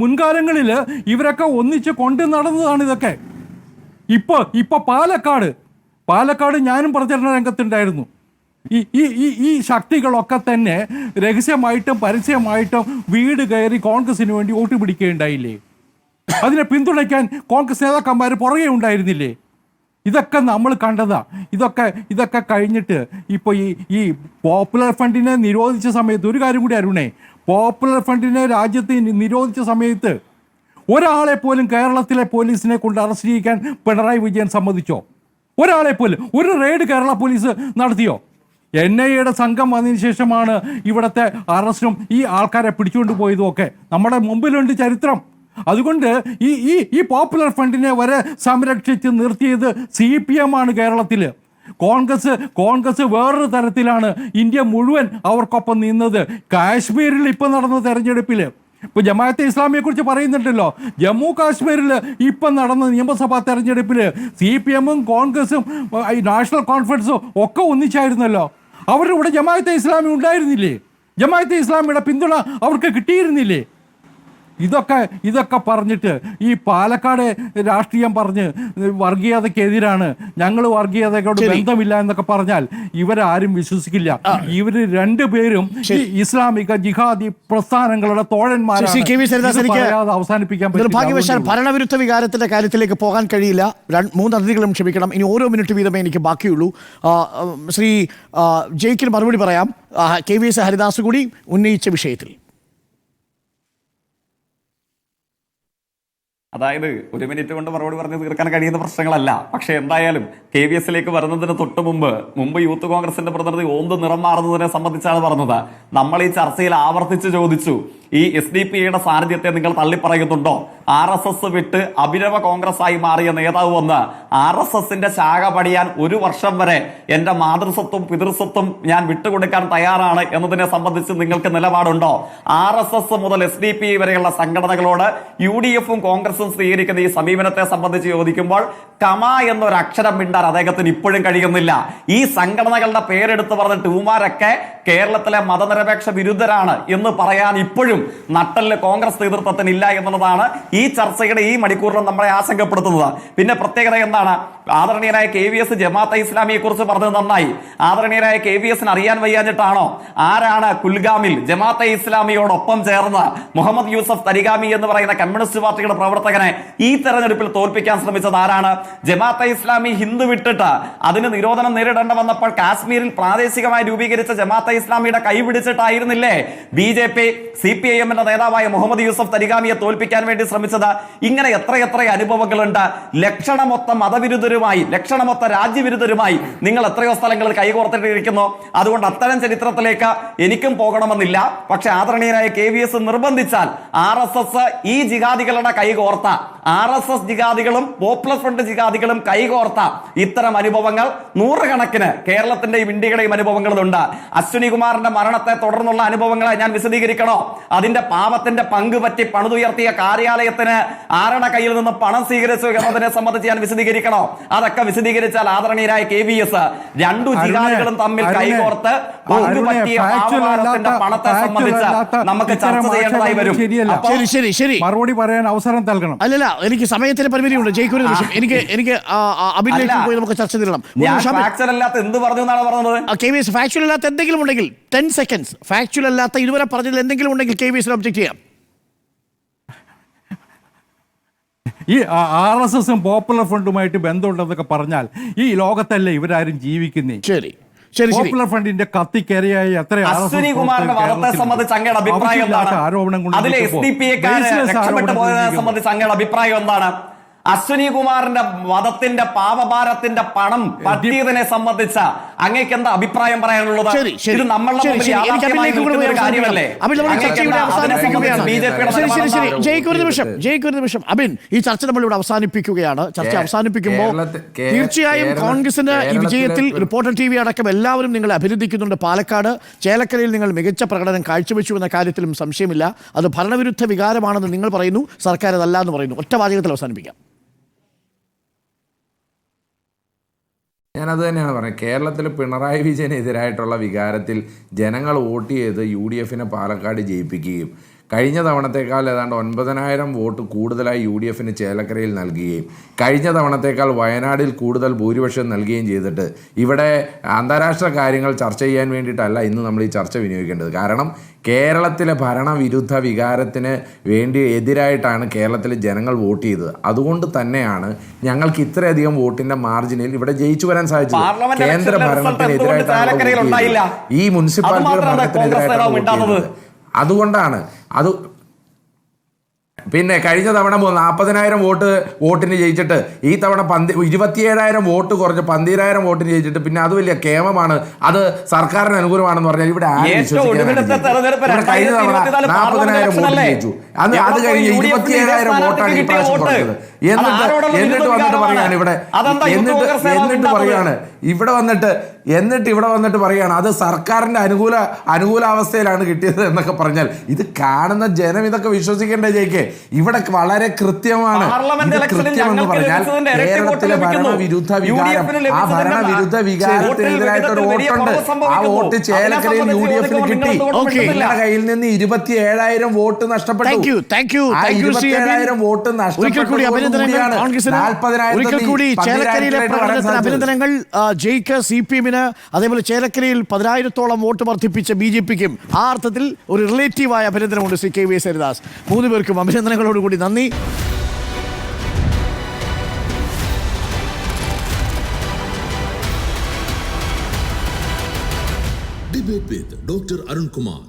മുൻകാലങ്ങളിൽ ഇവരൊക്കെ ഒന്നിച്ച് കൊണ്ടു നടന്നതാണ് ഇതൊക്കെ. ഇപ്പോൾ പാലക്കാട് ഞാനും പ്രചരണ രംഗത്തുണ്ടായിരുന്നു. ഈ ശക്തികളൊക്കെ തന്നെ രഹസ്യമായിട്ടും പരസ്യമായിട്ടും വീട് കയറി കോൺഗ്രസിന് വേണ്ടി വോട്ട് പിടിക്കുകയുണ്ടായില്ലേ? അതിനെ പിന്തുണയ്ക്കാൻ കോൺഗ്രസ് നേതാക്കന്മാർ പുറകെ ഉണ്ടായിരുന്നില്ലേ? ഇതൊക്കെ നമ്മൾ കണ്ടതാ. ഇതൊക്കെ കഴിഞ്ഞിട്ട് ഇപ്പോൾ ഈ പോപ്പുലർ ഫണ്ടിനെ നിരോധിച്ച സമയത്ത് ഒരു കാര്യം കൂടി അരുണേ, പോപ്പുലർ ഫണ്ടിനെ രാജ്യത്ത് നിരോധിച്ച സമയത്ത് ഒരാളെ പോലും കേരളത്തിലെ പോലീസിനെ കൊണ്ട് അറസ്റ്റ് ചെയ്യിക്കാൻ പിണറായി വിജയൻ സമ്മതിച്ചോ? ഒരാളെ പോലും ഒരു റെയ്ഡ് കേരള പോലീസ് നടത്തിയോ? NIAയുടെ സംഘം വന്നതിന് ശേഷമാണ് ഇവിടുത്തെ അറസ്റ്റും ഈ ആൾക്കാരെ പിടിച്ചുകൊണ്ട് പോയതും ഒക്കെ നമ്മുടെ മുമ്പിലുണ്ട് ചരിത്രം. അതുകൊണ്ട് ഈ പോപ്പുലർ ഫണ്ടിനെ വരെ സംരക്ഷിച്ച് നിർത്തിയത് CPM ആണ് കേരളത്തിൽ. കോൺഗ്രസ് വേറൊരു തരത്തിലാണ് ഇന്ത്യ മുഴുവൻ അവർക്കൊപ്പം നിന്നത്. കാശ്മീരിൽ ഇപ്പോൾ നടന്ന തെരഞ്ഞെടുപ്പിൽ ഇപ്പോൾ ജമാഅത്തെ ഇസ്ലാമിയെക്കുറിച്ച് പറയുന്നുണ്ടല്ലോ. ജമ്മു കാശ്മീരിൽ ഇപ്പം നടന്ന നിയമസഭാ തെരഞ്ഞെടുപ്പിൽ CPMും കോൺഗ്രസും നാഷണൽ കോൺഫറൻസും ഒക്കെ ഒന്നിച്ചായിരുന്നല്ലോ. അവരുടെ കൂടെ ജമാഅത്തെ ഇസ്ലാമി ഉണ്ടായിരുന്നില്ലേ? ജമാഅത്തെ ഇസ്ലാമിയുടെ പിന്തുണ അവർക്ക് കിട്ടിയിരുന്നില്ലേ? ഇതൊക്കെ പറഞ്ഞിട്ട് ഈ പാലക്കാട് രാഷ്ട്രീയം പറഞ്ഞ് വർഗീയതക്കെതിരാണ്, ഞങ്ങൾ വർഗീയതയോട് ബന്ധമില്ല എന്നൊക്കെ പറഞ്ഞാൽ ഇവരാരും വിശ്വസിക്കില്ല. ഇവര് രണ്ടുപേരും ഈ ഇസ്ലാമിക ജിഹാദി പ്രസ്ഥാനങ്ങളുടെ തോഴന്മാരാണ്. അവസാനിപ്പിക്കാൻ നിർഭാഗ്യവശാൽ ഭരണവിരുദ്ധ വികാരത്തിന്റെ കാര്യത്തിലേക്ക് പോകാൻ കഴിയില്ല. 3 അതിഥികളും ക്ഷമിക്കണം, ഇനി ഓരോ മിനിറ്റ് വീതമേ എനിക്ക് ബാക്കിയുള്ളൂ. ശ്രീ ജയിക്കിന് മറുപടി പറയാം KVS ഹരിദാസ് കൂടി ഉന്നയിച്ച വിഷയത്തിൽ. അതായത് 1 മിനിറ്റ് കൊണ്ട് മറുപടി പറഞ്ഞ് തീർക്കാൻ കഴിയുന്ന പ്രശ്നങ്ങളല്ല. പക്ഷെ എന്തായാലും KVSലേക്ക് വരുന്നതിന് തൊട്ട് മുമ്പ് യൂത്ത് കോൺഗ്രസിന്റെ പ്രതിനിധി ഓന്ത് നിറം മാറുന്നതിനെ സംബന്ധിച്ചാണ് പറഞ്ഞത്. നമ്മൾ ഈ ചർച്ചയിൽ ആവർത്തിച്ച് ചോദിച്ചു, ഈ SDPIയുടെ സാന്നിധ്യത്തെ നിങ്ങൾ തള്ളിപ്പറയുന്നുണ്ടോ? RSS വിട്ട് അഭിനവ കോൺഗ്രസ് ആയി മാറിയ നേതാവ് വന്ന് RSSന്റെ ശാഖ പടിയാൻ 1 വർഷം വരെ എന്റെ മാതൃസ്വത്വം പിതൃസ്വത്വം ഞാൻ വിട്ടുകൊടുക്കാൻ തയ്യാറാണ് എന്നതിനെ സംബന്ധിച്ച് നിങ്ങൾക്ക് നിലപാടുണ്ടോ? RSS മുതൽ SDPI വരെയുള്ള സംഘടനകളോട് UDFും കോൺഗ്രസും സ്വീകരിക്കുന്ന ഈ സമീപനത്തെ സംബന്ധിച്ച് ചോദിക്കുമ്പോൾ കമ എന്നൊരു അക്ഷരം മിണ്ടാൻ അദ്ദേഹത്തിന് ഇപ്പോഴും കഴിയുന്നില്ല. ഈ സംഘടനകളുടെ പേരെടുത്ത് പറഞ്ഞിട്ട് ഇവന്മാരൊക്കെ കേരളത്തിലെ മതനിരപേക്ഷ വിരുദ്ധരാണ് എന്ന് പറയാൻ ഇപ്പോഴും നട്ടല് കോൺഗ്രസ് നേതൃത്വത്തിന് ഇല്ല എന്നുള്ളതാണ് ഈ ചർച്ചയുടെ ഈ മണിക്കൂറിലും നമ്മളെ ആശങ്കപ്പെടുത്തുന്നത്. പിന്നെ പ്രത്യേകത എന്താണ്? ആദരണീയനായ KVS ജമാഅത്തെ ഇസ്ലാമിയെ കുറിച്ച് പറഞ്ഞത് നന്നായി. ആദരണീയനായ KVSന് അറിയാൻ വയ്യാഞ്ഞിട്ടാണോ? ആരാണ് കുൽഗാമിൽ ജമാഅത്തെ ഇസ്ലാമിയോടൊപ്പം ചേർന്ന് മുഹമ്മദ് യൂസഫ് തരിഗാമി എന്ന് പറയുന്ന കമ്മ്യൂണിസ്റ്റ് പാർട്ടിയുടെ പ്രവർത്തകനെ ഈ തെരഞ്ഞെടുപ്പിൽ തോൽപ്പിക്കാൻ ശ്രമിച്ചത് ആരാണ്? ജമാഅത്തെ ഇസ്ലാമി ഹിന്ദു വിട്ടിട്ട് അതിന് നിരോധനം നേരിടേണ്ട വന്നപ്പോൾ കാശ്മീരിൽ പ്രാദേശികമായി രൂപീകരിച്ച ജമാഅത്തെ ഇസ്ലാമിയുടെ കൈ പിടിച്ചിട്ടായിരുന്നില്ലേ BJP CPIMന്റെ നേതാവായ മുഹമ്മദ് യൂസഫ് തരിഗാമിയെ തോൽപ്പിക്കാൻ വേണ്ടി ശ്രമിച്ചത്? ഇങ്ങനെ എത്രയെത്ര അനുഭവങ്ങളുണ്ട്. ലക്ഷണമൊത്ത മതവിരുദ്ധരുമായി, ലക്ഷണമൊത്ത രാജ്യവിരുദ്ധരുമായി നിങ്ങൾ എത്രയോ സ്ഥലങ്ങളിൽ കൈകോർത്തിട്ടിരിക്കുന്നു. അതുകൊണ്ട് അത്തരം ചരിത്രത്തിലേക്ക് എനിക്കും പോകണമെന്നില്ല. പക്ഷെ ആദരണീയനായ KVS നിർബന്ധിച്ചാൽ RSS ഈ ജിഹാദികളുടെ കൈകോർത്ത, RSS ജിഹാദികളും പോപ്പുലർ ഫ്രണ്ട് ജിഹാദികളും കൈകോർത്ത ഇത്തരം അനുഭവങ്ങൾ നൂറുകണക്കിന് കേരളത്തിന്റെയും ഇന്ത്യയുടെയും അനുഭവങ്ങളുണ്ട്. അശ്വിനി കുമാറിന്റെ മരണത്തെ തുടർന്നുള്ള അനുഭവങ്ങളെ ഞാൻ വിശദീകരിക്കണോ? അതിന്റെ പാപത്തിന്റെ പങ്ക് പറ്റി പണിതുയർത്തിയ കാര്യാലയത്തിന് ആരുടെ കയ്യിൽ നിന്ന് പണം സ്വീകരിച്ചു എന്നതിനെ സംബന്ധിച്ച് ഞാൻ വിശദീകരിക്കണോ? അതൊക്കെ വിശദീകരിച്ചാൽ ആദരണീയനായ KVS രണ്ടു ജിഹാദികളും തമ്മിൽ കൈകോർത്ത് പങ്ക് പറ്റിയ പാപഭാരത്തിന്റെ പണത്തെ സംബന്ധിച്ച് നമുക്ക് ചർച്ച ചെയ്യേണ്ടതായി വരും. ശരി, മറുപടി പറയാൻ അവസരം നൽകണം. അല്ലല്ല, എനിക്ക് സമയത്തിന് പരിമിതിയുണ്ട്. ജയിക്കൊരു നിമിഷം, എനിക്ക് അഭിനയിലേക്ക് പോയി നമുക്ക് ചർച്ച ചെയ്യണം. എന്ത് പറഞ്ഞു എന്നാണ് പറഞ്ഞത്? KVS ഫാക്ച്വൽ അല്ലാത്ത എന്തെങ്കിലും ഉണ്ടെങ്കിൽ 10 സെക്കൻഡ്സ്, ഫാക്ച്വൽ അല്ലാത്ത ഇതുവരെ പറഞ്ഞതിൽ എന്തെങ്കിലും ഉണ്ടെങ്കിൽ KVS ഒബ്ജക്ട് ചെയ്യാം. ഈ RSSും പോപ്പുലർ ഫ്രണ്ടുമായിട്ട് ബന്ധമുണ്ടെന്നൊക്കെ പറഞ്ഞാൽ ഈ ലോകത്തല്ലേ ഇവരാരും ജീവിക്കുന്നേ? ശരി, പോപ്പുലർ ഫ്രണ്ടിന്റെ കത്തിക്കരയായി എത്ര അശ്വിനി കുമാറിന്റെ വധത്തെ സംബന്ധിച്ച് അങ്ങയുടെ അഭിപ്രായം എന്താണ്? അതിലെ SDPIക്കാരെ രക്ഷപ്പെട്ടു പോയതിനെ സംബന്ധിച്ച് അങ്ങയുടെ അഭിപ്രായം എന്താണ്? അശ്വിനി കുമാറിന്റെ വധത്തിന്റെ പാപഭാരത്തിന്റെ പണം പറ്റിയതിനെ സംബന്ധിച്ച അങ്ങേക്ക് എന്താ അഭിപ്രായം പറയാനുള്ളത്? ഇത് നമ്മളുടെ കാര്യമല്ലേ? ജയിക്കൊരു നിമിഷം അബിൻ, ഈ ചർച്ച നമ്മളിവിടെ അവസാനിപ്പിക്കുകയാണ്. ചർച്ച അവസാനിപ്പിക്കുമ്പോൾ തീർച്ചയായും കോൺഗ്രസിന്റെ ഈ വിജയത്തിൽ റിപ്പോർട്ടർ TV അടക്കം എല്ലാവരും നിങ്ങളെ അഭിനന്ദിക്കുന്നുണ്ട്. പാലക്കാട് ചേലക്കരയിൽ നിങ്ങൾ മികച്ച പ്രകടനം കാഴ്ചവെച്ചു എന്ന കാര്യത്തിലും സംശയമില്ല. അത് ഭരണവിരുദ്ധ വികാരമാണെന്ന് നിങ്ങൾ പറയുന്നു, സർക്കാർ അതല്ല എന്ന് പറയുന്നു. ഒറ്റ വാചകത്തിൽ അവസാനിപ്പിക്കാം. ഞാനത് തന്നെയാണ് പറയുന്നത്. കേരളത്തിൽ പിണറായി വിജയനെതിരായിട്ടുള്ള വികാരത്തിൽ ജനങ്ങൾ വോട്ട് ചെയ്ത് UDFനെ പാലക്കാട് ജയിപ്പിക്കുകയും കഴിഞ്ഞ തവണത്തേക്കാൾ ഏതാണ്ട് 9,000 വോട്ട് കൂടുതലായി UDFന് ചേലക്കരയിൽ നൽകുകയും കഴിഞ്ഞ തവണത്തേക്കാൾ വയനാടിൽ കൂടുതൽ ഭൂരിപക്ഷം നൽകുകയും ചെയ്തിട്ട് ഇവിടെ അന്താരാഷ്ട്ര കാര്യങ്ങൾ ചർച്ച ചെയ്യാൻ വേണ്ടിയിട്ടല്ല ഇന്ന് നമ്മൾ ഈ ചർച്ച വിനിയോഗിക്കേണ്ടത്. കാരണം കേരളത്തിലെ ഭരണവിരുദ്ധ വികാരത്തിന് എതിരായിട്ടാണ് കേരളത്തിലെ ജനങ്ങൾ വോട്ട് ചെയ്തത്. അതുകൊണ്ട് തന്നെയാണ് ഞങ്ങൾക്ക് ഇത്രയധികം വോട്ടിന്റെ മാർജിനിൽ ഇവിടെ ജയിച്ചു വരാൻ സാധിച്ചത്. കേന്ദ്ര ഭരണത്തിനെതിരായിട്ടാണ് ഈ മുനിസിപ്പാലിറ്റിയുടെ ഭരണത്തിനെതിരായിട്ടാണ്. അതുകൊണ്ടാണ് അത്. പിന്നെ കഴിഞ്ഞ തവണ 40,000 വോട്ടിന് ജയിച്ചിട്ട് ഈ തവണ 27,000 വോട്ട് കുറഞ്ഞ് 12,000 വോട്ടിന് ജയിച്ചിട്ട് പിന്നെ അത് വലിയ കേമമാണ്, അത് സർക്കാരിന് അനുകൂലമാണെന്ന് പറഞ്ഞാൽ ഇവിടെ ആരും കഴിഞ്ഞ തവണ 40,000 വോട്ട് ജയിച്ചു. അത് കഴിഞ്ഞ് 27,000 വോട്ടാണ് ഈ പ്രാവശ്യം കുറഞ്ഞത്. എന്നിട്ട് വന്നിട്ട് പറയാണ് ഇവിടെ വന്നിട്ട് പറയാണ് അത് സർക്കാരിന്റെ അനുകൂലാവസ്ഥയിലാണ് കിട്ടിയത് എന്നൊക്കെ പറഞ്ഞാൽ ഇത് കാണുന്ന ജനം ഇതൊക്കെ വിശ്വസിക്കേണ്ട ജയിക്കേ? ഇവിടെ വളരെ കൃത്യമാണ്. പാർലമെന്റ് ഇത് ഇലക്ഷനിൽ കൃത്യമെന്ന് ഞങ്ങൾക്ക് പറഞ്ഞാൽ ലഭിച്ചതിന്റെ ഇരട്ടി കേരളത്തിലെ വോട്ട് ലഭിക്കുന്നു. ഭരണവിരുദ്ധ യു ഡി വികാരം, എഫിന് ആ ഭരണവിരുദ്ധ വികാരത്തിനെതിരായിട്ടൊരു വോട്ടുണ്ട്. ആ വോട്ട് ചേലക്കരയിൽ യു ഡി എഫിന് കിട്ടി. നിങ്ങളുടെ കയ്യിൽ നിന്ന് 27,000 വോട്ട് നഷ്ടപ്പെട്ടു. Thank you, thank you, ആ thank you, 27,000 വോട്ട് ഒരിക്കൽ കൂടി അഭിനന്ദനങ്ങൾ കോൺഗ്രസിന്. ഒരിക്കൽ കൂടി ചേലക്കരയിലെ പ്രകടനത്തിന് അഭിനന്ദനങ്ങൾ. ജയിക്ക് CPM-ന്, അതേപോലെ ചേലക്കരയിൽ 10,000-ഓളം വോട്ട് വർദ്ധിപ്പിച്ച BJP-ക്കും ആ അർത്ഥത്തിൽ ഒരു റിലേറ്റീവായ അഭിനന്ദനമുണ്ട്. ശ്രീ KV ഹരിദാസ്, 3 പേർക്കും അഭിനന്ദനങ്ങളോടുകൂടി നന്ദി. Debate with Dr. Arun Kumar.